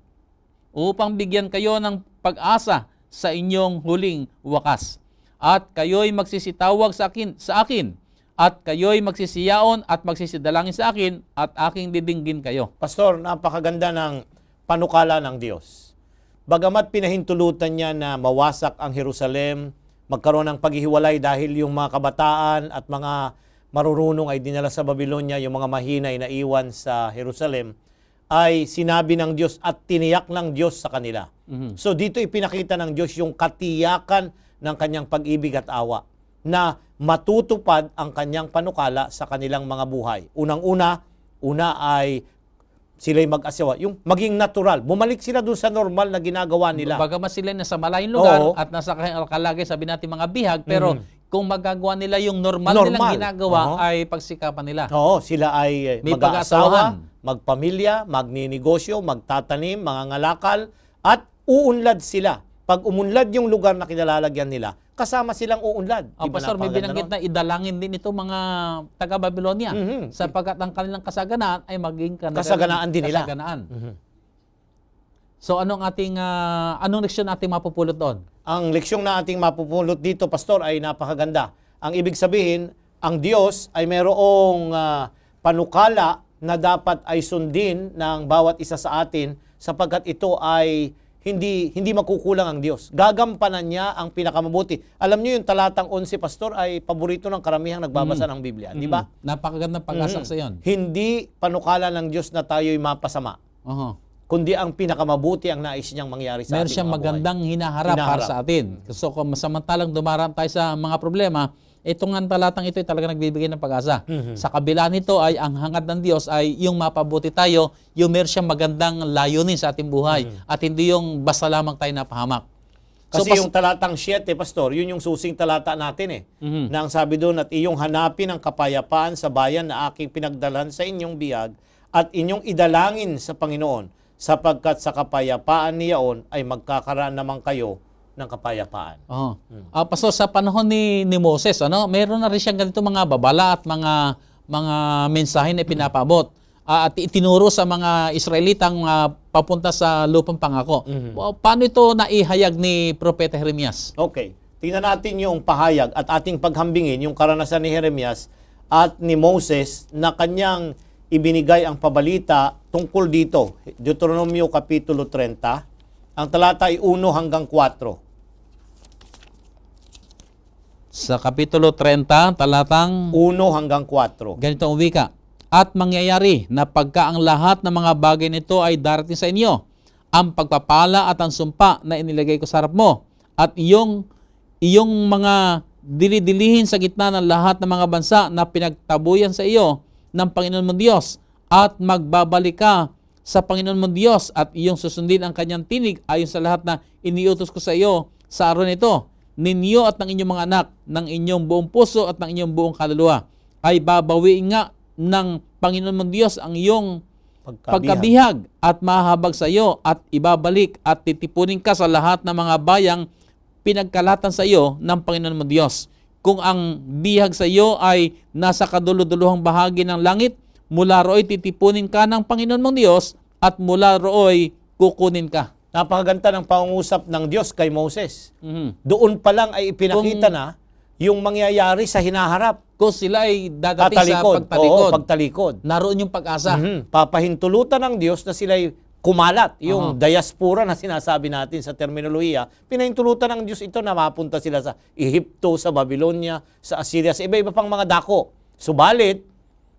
upang bigyan kayo ng pag-asa sa inyong huling wakas. At kayo'y magsisitawag sa akin, at kayo'y magsisiyaon at magsisidalangin sa akin, at aking didinggin kayo. Pastor, napakaganda ng panukala ng Diyos. Bagamat pinahintulutan niya na mawasak ang Jerusalem, magkaroon ng paghihiwalay dahil yung mga kabataan at mga marurunong ay dinala sa Babylonia, yung mga mahinay na iwan sa Jerusalem, ay sinabi ng Diyos at tiniyak ng Diyos sa kanila. So dito ipinakita ng Diyos yung katiyakan ng kanyang pag-ibig at awa na matutupad ang kanyang panukala sa kanilang mga buhay. Una ay sila'y mag-asawa, yung maging natural. Bumalik sila doon sa normal na ginagawa nila. Bagamat sila nasa malayong lugar Oo. at nasa kalagay, sabi natin mga bihag, pero kung magagawa nila yung normal nilang ginagawa, ay pagsikapan nila. Oo, sila ay May mag-aasawa, pag-asawahan. magpamilya, magninegosyo, magtatanim, mangangalakal, at uunlad sila. Pag umunlad yung lugar na kinalalagyan nila, kasama silang uunlad. Di ba Pastor, may napakaganda binanggit nun? na idalangin din ito mga taga-Babylonia sapagkat ang kanilang kasaganaan ay maging Kasaganaan din nila. kasaganaan. So anong ating anong leksyon natin mapupulot doon? Ang leksyong na ating mapupulot dito, Pastor, ay napakaganda. Ang ibig sabihin, ang Diyos ay mayroong panukala na dapat ay sundin ng bawat isa sa atin sapagkat ito ay hindi makukulang ang Diyos. Gagampanan niya ang pinakamabuti. Alam niyo yung talatang 11, Pastor, ay paborito ng karamihang nagbabasa ng Biblia. Di ba? Napakagandang pag-asa sa iyon. Hindi panukala ng Diyos na tayo'y mapasama, kundi ang pinakamabuti ang nais niyang mangyari sa Meron ating siyang mga buhay. magandang hinaharap para sa atin. So kung samantalang dumaraan tayo sa mga problema, itong talatang ito ay talaga nagbibigay ng pag-asa. Sa kabila nito ay ang hangad ng Diyos ay yung mapabuti tayo, yung meron siyang magandang layunin sa ating buhay at hindi yung basta lamang tayo napahamak. Kasi yung talatang 7, Pastor, yun yung susing talata natin na ang sabi doon, at iyong hanapin ang kapayapaan sa bayan na aking pinagdalhan sa inyong biyag at inyong idalangin sa Panginoon sapagkat sa kapayapaan niyaon ay magkakaraan naman kayo ng kapayapaan. Pastor, sa panahon ni Moses, meron na rin siyang ganito mga babala at mga mensahe na pinapabot. At itinuro sa mga Israelitang papunta sa lupang pangako. Paano ito naihayag ni Propeta Jeremias? Okay. Tingnan natin yung pahayag at ating paghambingin yung karanasan ni Jeremias at ni Moses na kanyang ibinigay ang pabalita tungkol dito. Deuteronomio Kapitulo 30. Ang talata ay 1 hanggang 4. Sa Kapitulo 30, talatang 1 hanggang 4. ganito ang wika. At mangyayari na pagka ang lahat ng mga bagay nito ay darating sa inyo, ang pagpapala at ang sumpa na inilagay ko sa harap mo, at iyong mga dilidilihin sa gitna ng lahat ng mga bansa na pinagtabuyan sa iyo ng Panginoon mong Diyos, at magbabalik ka sa Panginoon mong Diyos at iyong susundin ang kanyang tinig ayon sa lahat na iniutos ko sa iyo sa araw nito. Ninyo at ng inyong mga anak, ng inyong buong puso at ng inyong buong kaluluwa, ay babawiin nga ng Panginoon mong Diyos ang iyong pagkabihag at mahabag sa iyo at ibabalik at titipunin ka sa lahat ng mga bayang pinagkalatan sa iyo ng Panginoon mong Diyos. Kung ang bihag sa iyo ay nasa kaduluduluhang bahagi ng langit, mula rooy titipunin ka ng Panginoon mong Diyos at mula rooy kukunin ka. Napakaganda ng pangungusap ng Diyos kay Moses. Doon pa lang ay ipinakita na yung mangyayari sa hinaharap. Kung sila ay dadating sa pagtalikod, Oo, pagtalikod. naroon yung pag-asa. Papahintulutan ng Diyos na sila'y kumalat. Yung diaspora na sinasabi natin sa terminolohiya, pinahintulutan ng Diyos ito na mapunta sila sa Ehipto, sa Babylonia, sa Assyria, sa iba-iba pang mga dako. Subalit,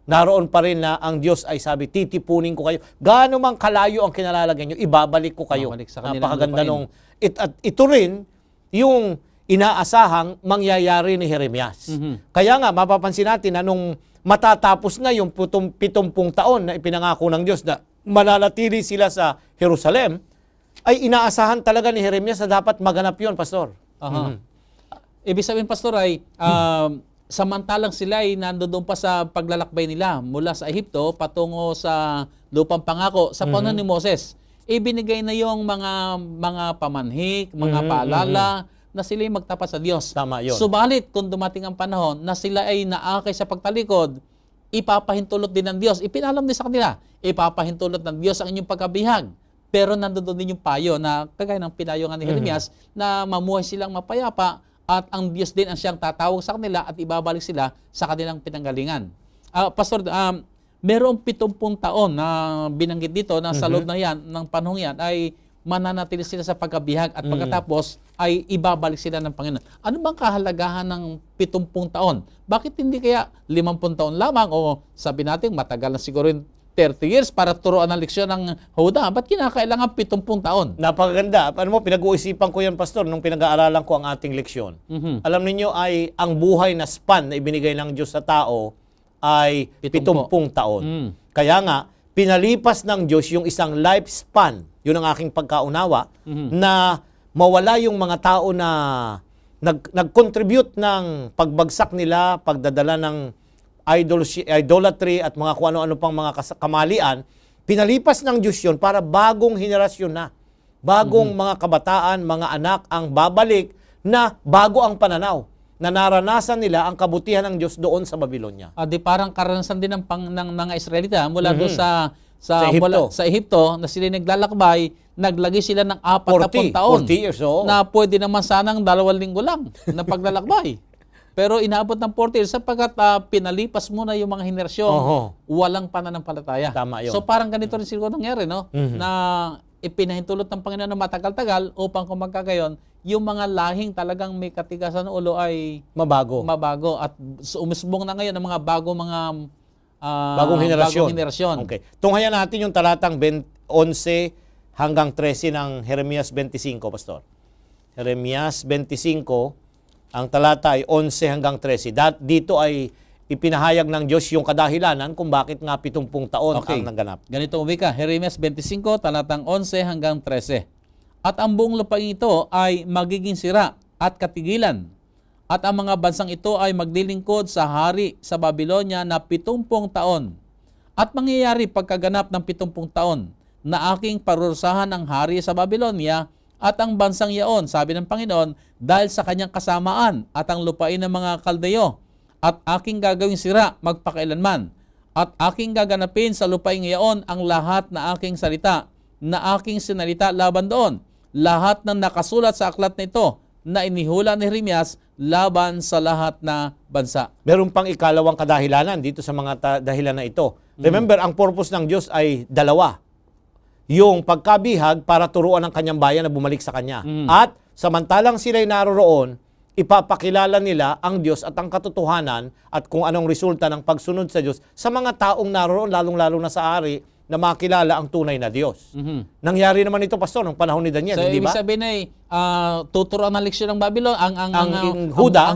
naroon pa rin na ang Diyos ay sabi, titipunin ko kayo. Gaano mang kalayo ang kinalalagyan nyo, ibabalik ko kayo. Napakaganda nung... At ito rin, yung inaasahang mangyayari ni Jeremias. Kaya nga, mapapansin natin na nung matatapos na yung 70 taon na ipinangako ng Diyos na mananatili sila sa Jerusalem, ay inaasahan talaga ni Jeremias na dapat maganap yun, Pastor. Ibig sabihin, Pastor, ay samantalang sila ay nandoon pa sa paglalakbay nila mula sa Ehipto patungo sa lupang pangako sa panahon ni Moses. Ibinigay na yung mga pamanhik, mga paalala, na sila ay magtapat sa Diyos. Tama yun. Subalit, kung dumating ang panahon na sila ay naakay sa pagtalikod, ipapahintulot din ng Diyos. Ipinalam din sa kanila, ipapahintulot ng Diyos ang inyong pagkabihag. Pero nandoon din yung payo na kagaya ng pinayo nga ni Jeremias na mamuhay silang mapayapa at ang Diyos din ang siyang tatawag sa kanila at ibabalik sila sa kanilang pinanggalingan. Pastor, merong 70 taon na binanggit dito na sa loob na yan, ng panahon yan, ay mananatili sila sa pagkabihag at pagkatapos ay ibabalik sila ng Panginoon. Ano bang kahalagahan ng 70 taon? Bakit hindi kaya 50 taon lamang o sabi natin matagal na siguro 30 years para turuan ang leksyon ng Huda? Ba't kinakailangan 70 taon? Napakaganda. Ano mo, pinag-uusipan ko yan, Pastor, nung pinag-aaralan ko ang ating leksyon. Alam niyo ay ang buhay na span na ibinigay ng Diyos sa tao ay 70 taon. Kaya nga, pinalipas ng Diyos yung isang lifespan, yun ang aking pagkaunawa, na mawala yung mga tao na nag-contribute ng pagbagsak nila, pagdadala ng idolatry at mga kung ano-ano pang mga kamalian, pinalipas ng Diyos yun para bagong henerasyon na. Bagong mga kabataan, mga anak ang babalik na bago ang pananaw na naranasan nila ang kabutihan ng Diyos doon sa Babylonia. Di parang karanasan din ng mga Israelita mula doon Sa Egypto. Ehipto. Sa Ehipto na sila naglalakbay, naglagay sila ng 40 taon 40 years, oo. na pwede naman sanang 2 linggo lang na paglalakbay. Pero inaabot ng 40 years sapagkat pinalipas muna yung mga henerasyon, walang pananampalataya. Tama yun. So parang ganito rin siguro nangyari, no? Na ipinahintulot ng Panginoon na matagal-tagal upang kung magkagayon, yung mga lahing talagang may katigasan ng ulo ay mabago at umusbong na ngayon ang mga bagong henerasyon. Okay. Tunghayan natin yung talatang 11 hanggang 13 ng Jeremias 25, Pastor. Jeremias 25, ang talata ay 11 hanggang 13. Dito ay ipinahayag ng Diyos yung kadahilanan kung bakit nga 70 taon ang naganap. Ganito wika, Jeremias 25, talatang 11 hanggang 13. At ang buong lupain ito ay magiging sira at katigilan. At ang mga bansang ito ay maglilingkod sa hari sa Babylonia na 70 taon. At mangyayari pagkaganap ng 70 taon na aking parurusahan ang hari sa Babylonia at ang bansang yaon, sabi ng Panginoon, dahil sa kanyang kasamaan at ang lupain ng mga Kaldeyo. At aking gagawing sira magpakailanman. At aking gaganapin sa lupain yaon ang lahat na aking salita, na aking sinalita laban doon. Lahat ng nakasulat sa aklat na ito na inihula ni Jeremias laban sa lahat na bansa. Meron pang ikalawang kadahilanan dito sa mga dahilan na ito. Remember, ang purpose ng Diyos ay dalawa. Yung pagkabihag para turuan ang kanyang bayan na bumalik sa kanya. At samantalang sila'y naroroon, ipapakilala nila ang Diyos at ang katotohanan at kung anong resulta ng pagsunod sa Diyos sa mga taong naroroon, lalong-lalo na sa ari, na makilala ang tunay na Diyos. Nangyari naman ito, Pastor, nung panahon ni Daniel, so, hindi ba? So, ibig sabihin ay tuturuan ng leksyon ng Babylon, ang Huda.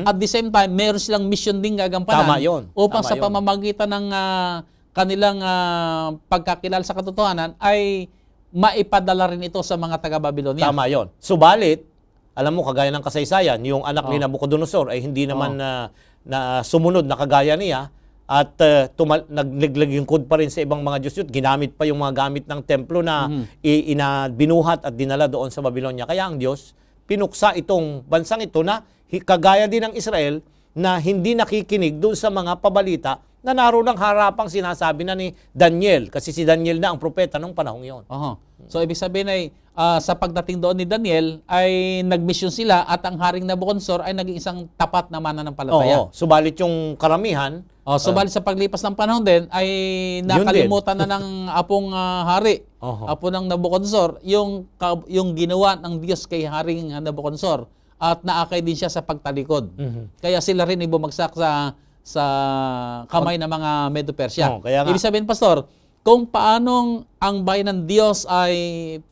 At the same time, meron silang mission din gagampanan. Tama yun. Upang sa pamamagitan ng kanilang pagkakilala sa katotohanan, ay maipadala rin ito sa mga taga-Babylonia. Tama yun. Subalit, alam mo, kagaya ng kasaysayan, yung anak ni Nabucodonosor ay hindi naman na sumunod na kagaya niya, at naglilingkod pa rin sa ibang mga Diyos yun. Ginamit pa yung mga gamit ng templo na binuhat at dinala doon sa Babylonia. Kaya ang Diyos, pinuksa itong bansang ito na kagaya din ng Israel na hindi nakikinig doon sa mga pabalita na naroon ng harapang sinasabi na ni Daniel. Kasi si Daniel na ang propeta nung panahong yon. So, ibig sabihin ay sa pagdating doon ni Daniel ay nagmisyon sila at ang haring Nabucodonosor ay naging isang tapat na mananampalataya. Subalit yung karamihan, subalit sa paglipas ng panahon din ay nakalimutan na ng apong hari, apo ng Nabucodonosor, yung ginawa ng Diyos kay haring Nabucodonosor at naakay din siya sa pagtalikod. Kaya sila rin ay bumagsak sa kamay ng mga Medo-Persia. Ibig sabihin, Pastor, kung paanong ang bayan ng Diyos ay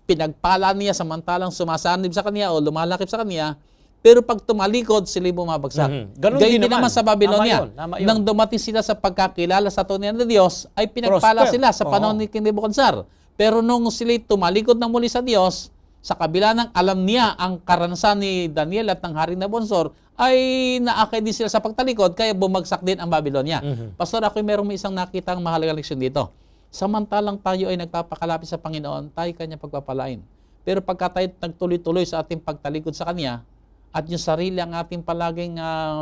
pinagpala niya samantalang sumasanib sa kanya o lumalakip sa kanya, pero pag tumalikod, sila'y bumabagsak. Ganun din din naman sa Babylonia. Tama yun. Nang dumating sila sa pagkakilala sa tunay na Diyos, ay pinagpala sila sa panahon ni King Nebuchadnezzar. Pero nung sila'y tumalikod na muli sa Diyos, sa kabila ng alam niya ang karanasan ni Daniel at ng Haring Nabucodonosor, ay naakay din sila sa pagtalikod, kaya bumagsak din ang Babylonia. Pastor, ako merong may isang nakitang mahalagang leksyon dito. Samantalang tayo ay nagpapakalapit sa Panginoon, tayo kanya pagpapalain. Pero pagka tayo nagtuloy-tuloy sa ating pagtalikod sa Kanya, at yung sarili ang ating palaging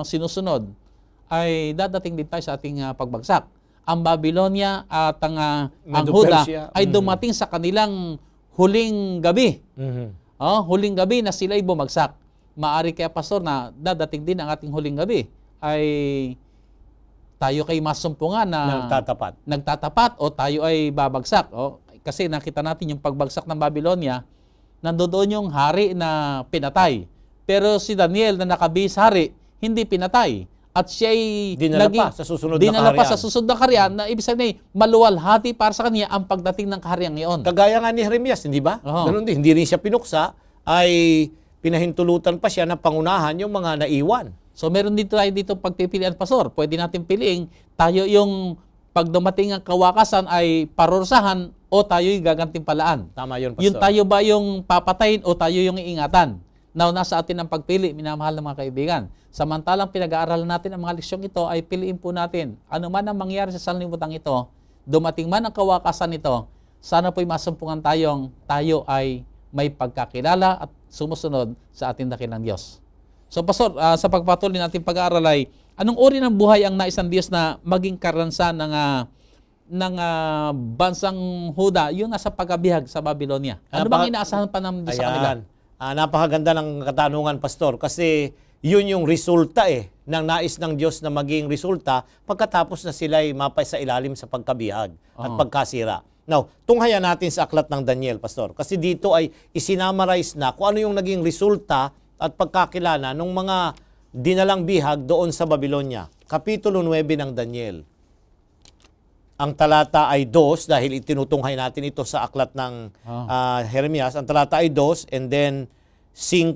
sinusunod, ay dadating din tayo sa ating pagbagsak. Ang Babylonia at ang Huda ay dumating sa kanilang huling gabi. Huling gabi na sila ay bumagsak. Maari kaya, Pastor, na dadating din ang ating huling gabi ay tayo kay masumpungan na nagtatapat o tayo ay babagsak. Kasi nakita natin yung pagbagsak ng Babylonia, nandoon yung hari na pinatay. Pero si Daniel na nakabihis hari, hindi pinatay. At siya ay dinala pa sa susunod na kaharian na ibig sabihin maluwalhati para sa kanya ang pagdating ng kaharian ngayon. Kagaya nga ni Jeremias, hindi ba? Ganun din, hindi rin siya pinuksa, ay pinahintulutan pa siya na pangunahan yung mga naiwan. So meron dito tayo dito pagpipilian, Pastor. Pwede natin piliing tayo yung pag dumating ang kawakasan ay parurusahan o tayo'y gagantimpalaan. Tama yun, Pastor. Yung tayo ba yung papatayin o tayo yung iingatan? Now, nasa atin ang pagpili, minamahal ng mga kaibigan. Samantalang pinag-aaralan natin ang mga leksyong ito, ay piliin po natin. Ano man ang mangyari sa sanlibutan ito, dumating man ang kawakasan nito, sana po'y masumpungan tayo ay may pagkakilala at sumusunod sa ating dakilang Diyos. So, Pastor, sa pagpatuloy natin pag-aaral ay, anong uri ng buhay ang nais ng Diyos na maging karansan ng bansang Huda, yung nasa pagkabihag sa Babylonia? Ano bang inaasahan pa ng Diyos sa kanila? Napakaganda ng katanungan, Pastor, kasi yun yung resulta ng nais ng Diyos na maging resulta pagkatapos na sila'y mapay sa ilalim sa pagkabihag at pagkasira. Now, tunghayan natin sa aklat ng Daniel, Pastor, kasi dito ay isinamarize na kung ano yung naging resulta at pagkakilala ng mga dinalang bihag doon sa Babylonia. Kapitulo 9 ng Daniel. Ang talata ay 2 dahil itinutunghay natin ito sa aklat ng Jeremias. Ang talata ay 2 and then 5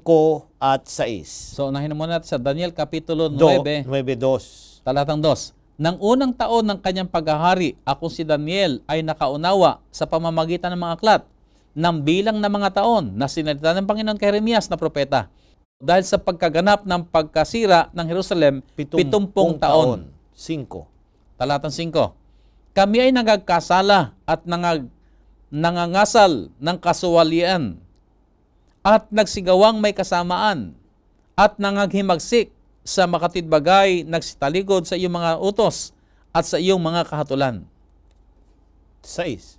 at 6. So, unahin muna natin sa Daniel Kapitulo 9, 9:2. talatang 2. Nang unang taon ng kanyang paghahari, ako si Daniel ay nakaunawa sa pamamagitan ng mga aklat ng bilang ng mga taon na sinalita ng Panginoon kay Jeremias na propeta. Dahil sa pagkaganap ng pagkasira ng Jerusalem, 70 taon. 5. Talatang 5. Kami ay nagkasala at nangangasal ng kasuwalian at nagsigawang may kasamaan at nangaghimagsik sa makatidbagay, nagsitalikod sa iyong mga utos at sa iyong mga kahatulan. 6.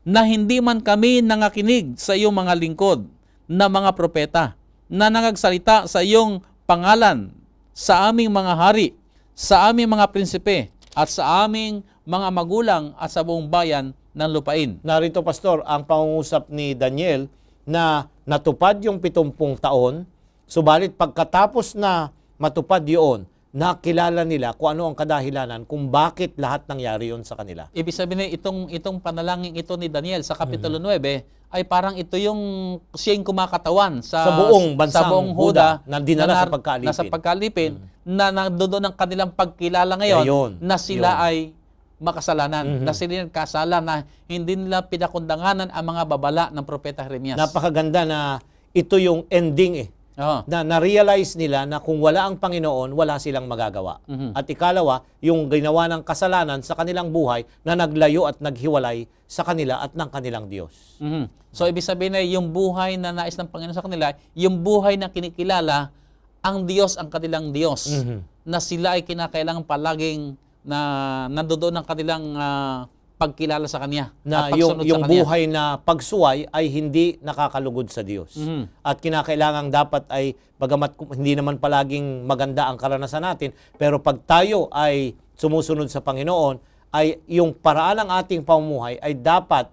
Na hindi man kami nangakinig sa iyong mga lingkod na mga propeta na nangagsalita sa iyong pangalan sa aming mga hari, sa aming mga prinsipe, at sa aming mga magulang at sa buong bayan ng lupain. Narito, Pastor, ang pangungusap ni Daniel na natupad yung 70 taon, subalit pagkatapos na matupad yun, nakilala nila kung ano ang kadahilanan kung bakit lahat nangyari yun sa kanila. Ibig sabihin, itong panalangin ito ni Daniel sa Kapitulo 9 ay parang ito yung siya yung kumakatawan sa buong bansang Huda na dinala sa pagkalipin, na nandoon ang kanilang pagkilala ngayon na sila ay makasalanan, na sila kasala, na hindi nila pinakundanganan ang mga babala ng propeta Jeremias. Napakaganda na ito yung ending na na-realize nila na kung wala ang Panginoon, wala silang magagawa. At ikalawa, yung ginawa ng kasalanan sa kanilang buhay na naglayo at naghiwalay sa kanila at ng kanilang Diyos. So, ibig sabihin na yung buhay na nais ng Panginoon sa kanila, yung buhay na kinikilala, ang Diyos ang kanilang Diyos, na sila ay kinakailangan palaging na nandoon ang kanilang pagkilala sa Kanya. Na yung buhay na pagsuway ay hindi nakakalugod sa Diyos. At kinakailangan dapat ay, bagamat hindi naman palaging maganda ang karanasan natin, pero pag tayo ay sumusunod sa Panginoon, ay yung paraan ng ating pamumuhay ay dapat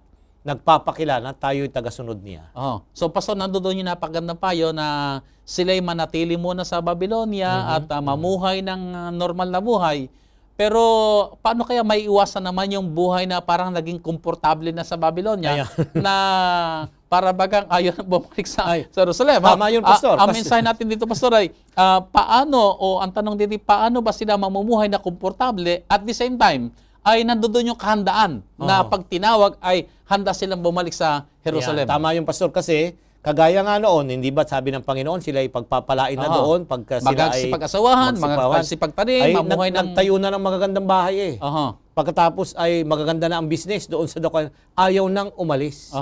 nagpapakilala tayo'y tagasunod niya. So, Pastor, nandoon yung napagandang payo na sila'y manatili muna sa Babylonia at mamuhay ng normal na buhay. Pero paano kaya may iwasan naman yung buhay na parang naging komportable na sa Babylonia na para bagang ayaw na bumalik sa Jerusalem? Tama yun, Pastor. Ang mensahe natin dito, Pastor, ay paano, o ang tanong dito, paano ba sila mamumuhay na komportable at the same time ay nandoon yung kahandaan na pag tinawag ay handa silang bumalik sa Jerusalem? Tama yung, Pastor, kasi kagaya nga noon, hindi ba sabi ng Panginoon, sila ay pagpapalain na doon pagka sila ay magsipag-asawahan, magsipag-tanim, mamuhay ng... Nagtayo na ng magagandang bahay Pagkatapos ay magaganda na ang business doon sa Dakan, ayaw nang umalis.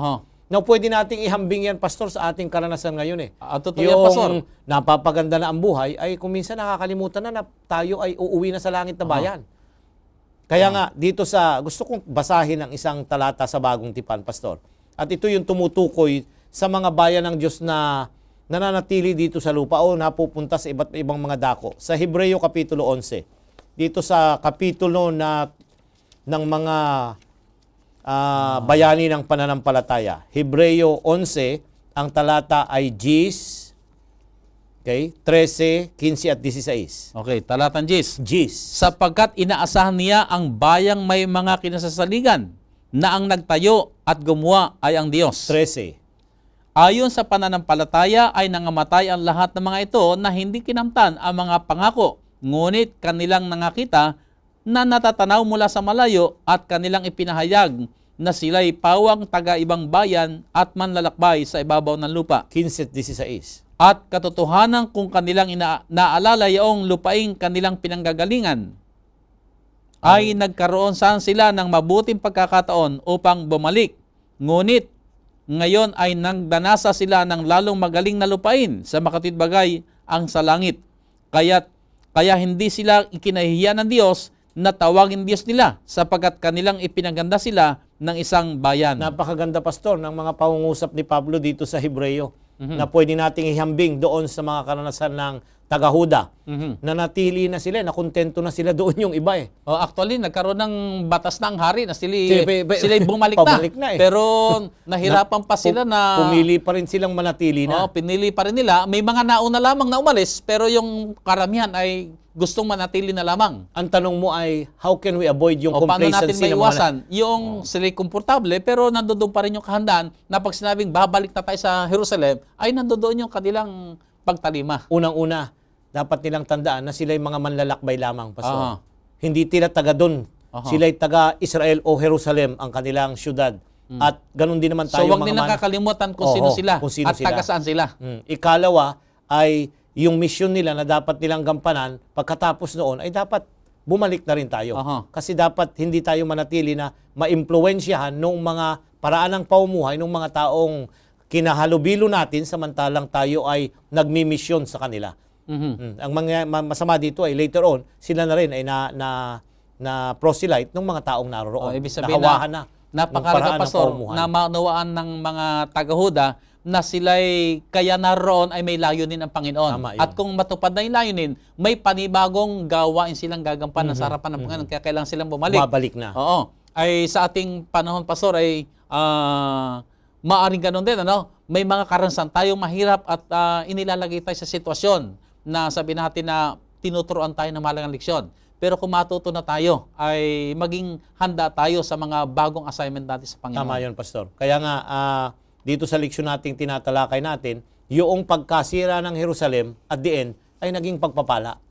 Now, pwede nating ihambing yan, Pastor, sa ating karanasan ngayon Totoo yan, Pastor. Yung napapaganda na ang buhay ay kung minsan nakakalimutan na tayo ay uuwi na sa langit na bayan. Kaya nga, dito gusto kong basahin ang isang talata sa Bagong Tipan, Pastor. At ito yung tumutukoy sa mga bayan ng Diyos na nananatili dito sa lupa o napupunta sa iba't ibang mga dako. Sa Hebreo Kapitulo 11. Dito sa kapitulo ng mga bayani ng pananampalataya. Hebreo 11, ang talata ay Gis, 13, 15 at 16. Okay, talatang Gis. Sapagkat inaasahan niya ang bayang may mga kinasasaligan na ang nagtayo at gumawa ay ang Diyos. 13. Ayon sa pananampalataya ay nangamatay ang lahat ng mga ito na hindi kinamtan ang mga pangako, ngunit kanilang nangakita na natatanaw mula sa malayo at kanilang ipinahayag na sila'y pawang taga-ibang bayan at manlalakbay sa ibabaw ng lupa. 15:16. At katotohanan kung kanilang naalala yaong lupaing kanilang pinanggagalingan, ay nagkaroon saan sila ng mabuting pagkakataon upang bumalik. Ngunit ngayon ay nagdanasa sila ng lalong magaling na lupain sa makatwidbagay ang sa langit. Kaya hindi sila ikinahihiya ng Diyos na tawagin Diyos nila sapagkat kanilang ipinaganda sila ng isang bayan. Napakaganda, Pastor, ng mga pangungusap ni Pablo dito sa Hebreo na pwede nating ihambing doon sa mga karanasan ng taga-Huda na natili na sila, nakontento na sila doon yung iba eh. Oh, actually, nagkaroon ng batas ng hari na sila bumalik na. Pero nahirapan pa sila na... Pumili pa rin silang manatili na. Oh, pinili pa rin nila. May mga nauna lamang na umalis, pero yung karamihan ay gustong manatili na lamang. Ang tanong mo ay, how can we avoid yung paano natin complacency ng maiwasan? Yung sila'y komportable, pero nandoon pa rin yung kahandaan na pag sinabing babalik na tayo sa Jerusalem, ay nandoon yung kanilang pagtalima. Unang-una, dapat nilang tandaan na sila'y mga manlalakbay lamang, Pastor. Hindi tila taga doon. Sila'y taga Israel o Jerusalem ang kanilang syudad. At ganun din naman tayo so, huwag nilang kakalimutan kung sino sila at taga saan sila. Ikalawa ay yung mission nila na dapat nilang gampanan, pagkatapos noon ay dapat bumalik na rin tayo. Kasi dapat hindi tayo manatili na maimpluwensyahan ng mga paraan ng paumuhay ng mga taong kinahalubilo natin samantalang tayo ay nagmi-mission sa kanila. Ang masama dito ay later on, sila na rin ay na proselyte ng mga taong naroroon. Ibig sabihin nahawahan na napakalaga, Pastor, na maunawaan ng mga taga-Huda na sila'y kaya naroon ay may layunin ang Panginoon. At kung matupad na yung layunin, may panibagong gawain silang gagampan sa harapan ng Panginoon. Kaya kailangan silang bumalik. Babalik na. Oo. Ay sa ating panahon, Pastor, ay maaring ganun din. May mga karanasan tayong mahirap at inilalagay tayo sa sitwasyon na sabihin natin na tinuturuan tayo ng malagang leksyon. Pero kung matuto na tayo, ay maging handa tayo sa mga bagong assignment natin sa Panginoon. Tama yun, Pastor. Kaya nga, dito sa leksyon nating tinatalakay natin, yung pagkasira ng Jerusalem at the end ay naging pagpapala.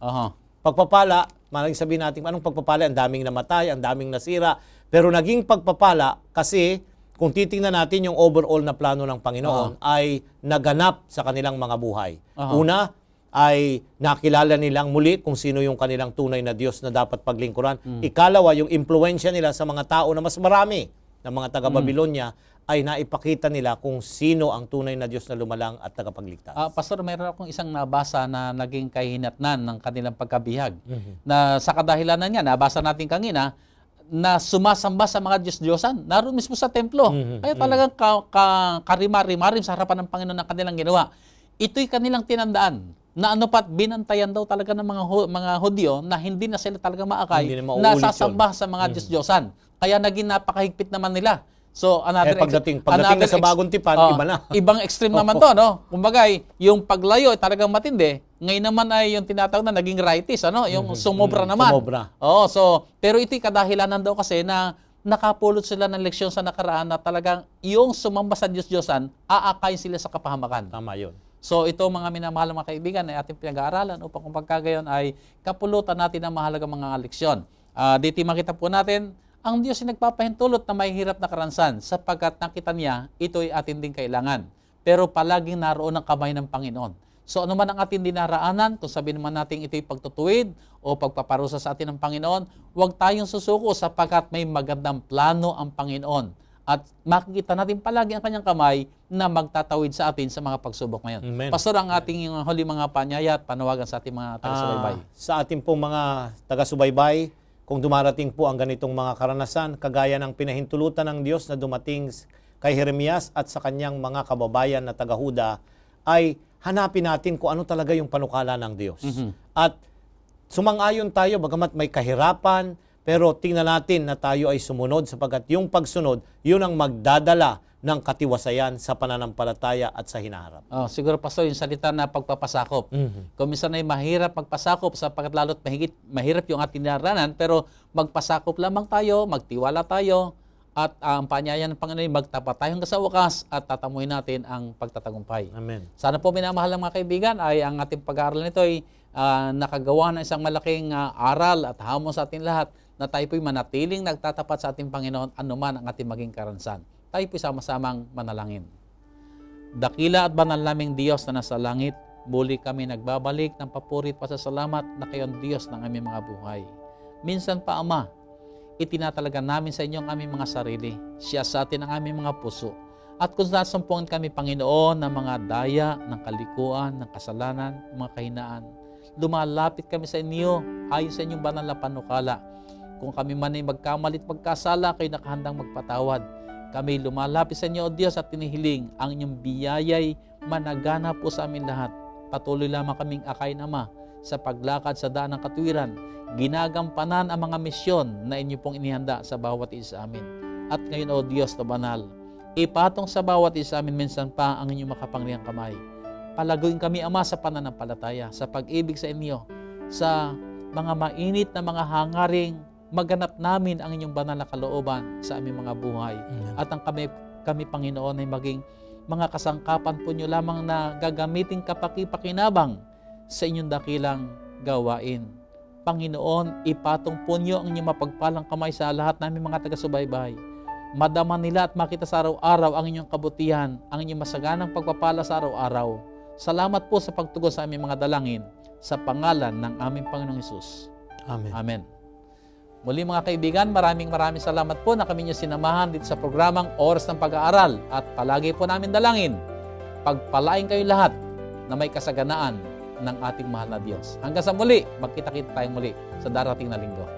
Pagpapala, maraming sabihin natin, anong pagpapala? Ang daming namatay, ang daming nasira. Pero naging pagpapala kasi kung titingnan natin yung overall na plano ng Panginoon ay naganap sa kanilang mga buhay. Una, ay nakilala nilang muli kung sino yung kanilang tunay na Diyos na dapat paglingkuran. Ikalawa, yung impluensya nila sa mga tao na mas marami ng mga taga-Babylonia ay naipakita nila kung sino ang tunay na Diyos na lumalang at tagapagligtas. Pastor, mayroon akong isang nabasa na naging kahinatnan ng kanilang pagkabihag. Na sa kadahilanan niya, nabasa natin kanina, na sumasamba sa mga Diyos-Diyosan. Naroon mismo sa templo. Kaya talagang karimari-marim sa harapan ng Panginoon ang kanilang ginawa. Ito'y kanilang tinandaan na ano pat binantayan daw talaga ng mga Hudyo na hindi na sila talaga maakay na sasamba sa mga Diyos-Diyosan. Kaya naging napakahigpit naman nila. So, pagdating na sa bagong tipan, iba na. Ibang extreme naman to, no? Kumbaga, yung paglayo ay talagang matindi. Ngayon naman ay yung tinatawag na naging righties, Yung sumobra naman. Sumobra. Pero ito'y kadahilanan daw kasi na nakapulot sila ng leksyon sa nakaraan na talagang yung sumamba sa Diyos-Diyosan, aakayin sila sa kapahamakan. Tama yun. So ito mga minamahal mga kaibigan ay ating pinag-aaralan upang kung pagkagayon ay kapulutan natin ang mahalagang mga leksyon. Dito makita po natin, ang Diyos ay nagpapahintulot na may hirap na karansan sapagkat nakita niya, ito ay atin din kailangan. Pero palaging naroon ang kamay ng Panginoon. So ano man ang ating dinaraanan, kung sabihin naman natin ito ay pagtutuwid o pagpaparusa sa atin ng Panginoon, huwag tayong susuko sapagkat may magandang plano ang Panginoon. At makikita natin palagi ang kanyang kamay na magtatawid sa atin sa mga pagsubok ngayon. Amen. Pastor, ang ating huli mga panyaya at panawagan sa ating mga taga-subaybay. Sa ating pong mga taga-subaybay, kung dumarating po ang ganitong mga karanasan, kagaya ng pinahintulutan ng Diyos na dumating kay Jeremias at sa kanyang mga kababayan na taga-Huda, ay hanapin natin kung ano talaga yung panukala ng Diyos. At sumang-ayon tayo, bagamat may kahirapan, pero tingnan natin na tayo ay sumunod sapagkat yung pagsunod, yun ang magdadala ng katiwasayan sa pananampalataya at sa hinaharap. Siguro, Pastor, yung salita na pagpapasakop. Kung minsan ay mahirap magpasakop sapagkat lalo't mahirap yung ating dinaranan, pero magpasakop lamang tayo, magtiwala tayo, at ang panyaya ng Panginoon ay magtapat tayo hanggang sa wakas at tatamuhin natin ang pagtatagumpay. Amen. Sana po minamahal ng mga kaibigan ay ang ating pag-aaral nito ay nakagawa ng isang malaking aral at hamon sa ating lahat na tayo po'y manatiling nagtatapat sa ating Panginoon anuman ang ating maging karansan. Tayo po'y sama-samang manalangin. Dakila at banal naming Diyos na nasa langit, muli kami nagbabalik ng papuri at pasasalamat na kayo ang Diyos ng aming mga buhay. Minsan pa, Ama, itinatalaga namin sa inyo ang aming mga sarili. Siya sa atin ang aming mga puso. At kung nasumpungan kami, Panginoon, ng mga daya, ng kalikuan, ng kasalanan, mga kahinaan, lumalapit kami sa inyo ayon sa inyong banal na panukala. Kung kami man ay magkamalit magkasala, kayo nakahandang magpatawad. Kami lumalapit sa inyo, O Diyos, at tinihiling ang inyong biyayay managana po sa amin lahat. Patuloy lamang kaming akayin, Ama, sa paglakad sa daan ng katuwiran, ginagampanan ang mga misyon na inyo pong inihanda sa bawat isa amin. At ngayon, O Diyos na banal, ipatong sa bawat isa amin minsan pa ang inyong makapangyarihang kamay. Palaguin kami, Ama, sa pananampalataya, sa pag-ibig sa inyo, sa mga mainit na mga hangaring maganap namin ang inyong banal na kalooban sa aming mga buhay. At ang kami, Panginoon, ay maging mga kasangkapan po nyo lamang na gagamitin kapaki-pakinabang sa inyong dakilang gawain. Panginoon, ipatong po nyo ang inyong mapagpalang kamay sa lahat namin mga taga-subaybay. Madaman nila at makita sa araw-araw ang inyong kabutihan, ang inyong masaganang pagpapala sa araw-araw. Salamat po sa pagtugon sa aming mga dalangin sa pangalan ng aming Panginoong Hesus. Amen. Amen. Muli mga kaibigan, maraming salamat po na kami niyo sinamahan dito sa programang Oras ng Pag-aaral at palagi po namin dalangin, pagpalain kayo lahat na may kasaganaan ng ating mahal na Diyos. Hanggang sa muli, magkita-kita tayong muli sa darating na linggo.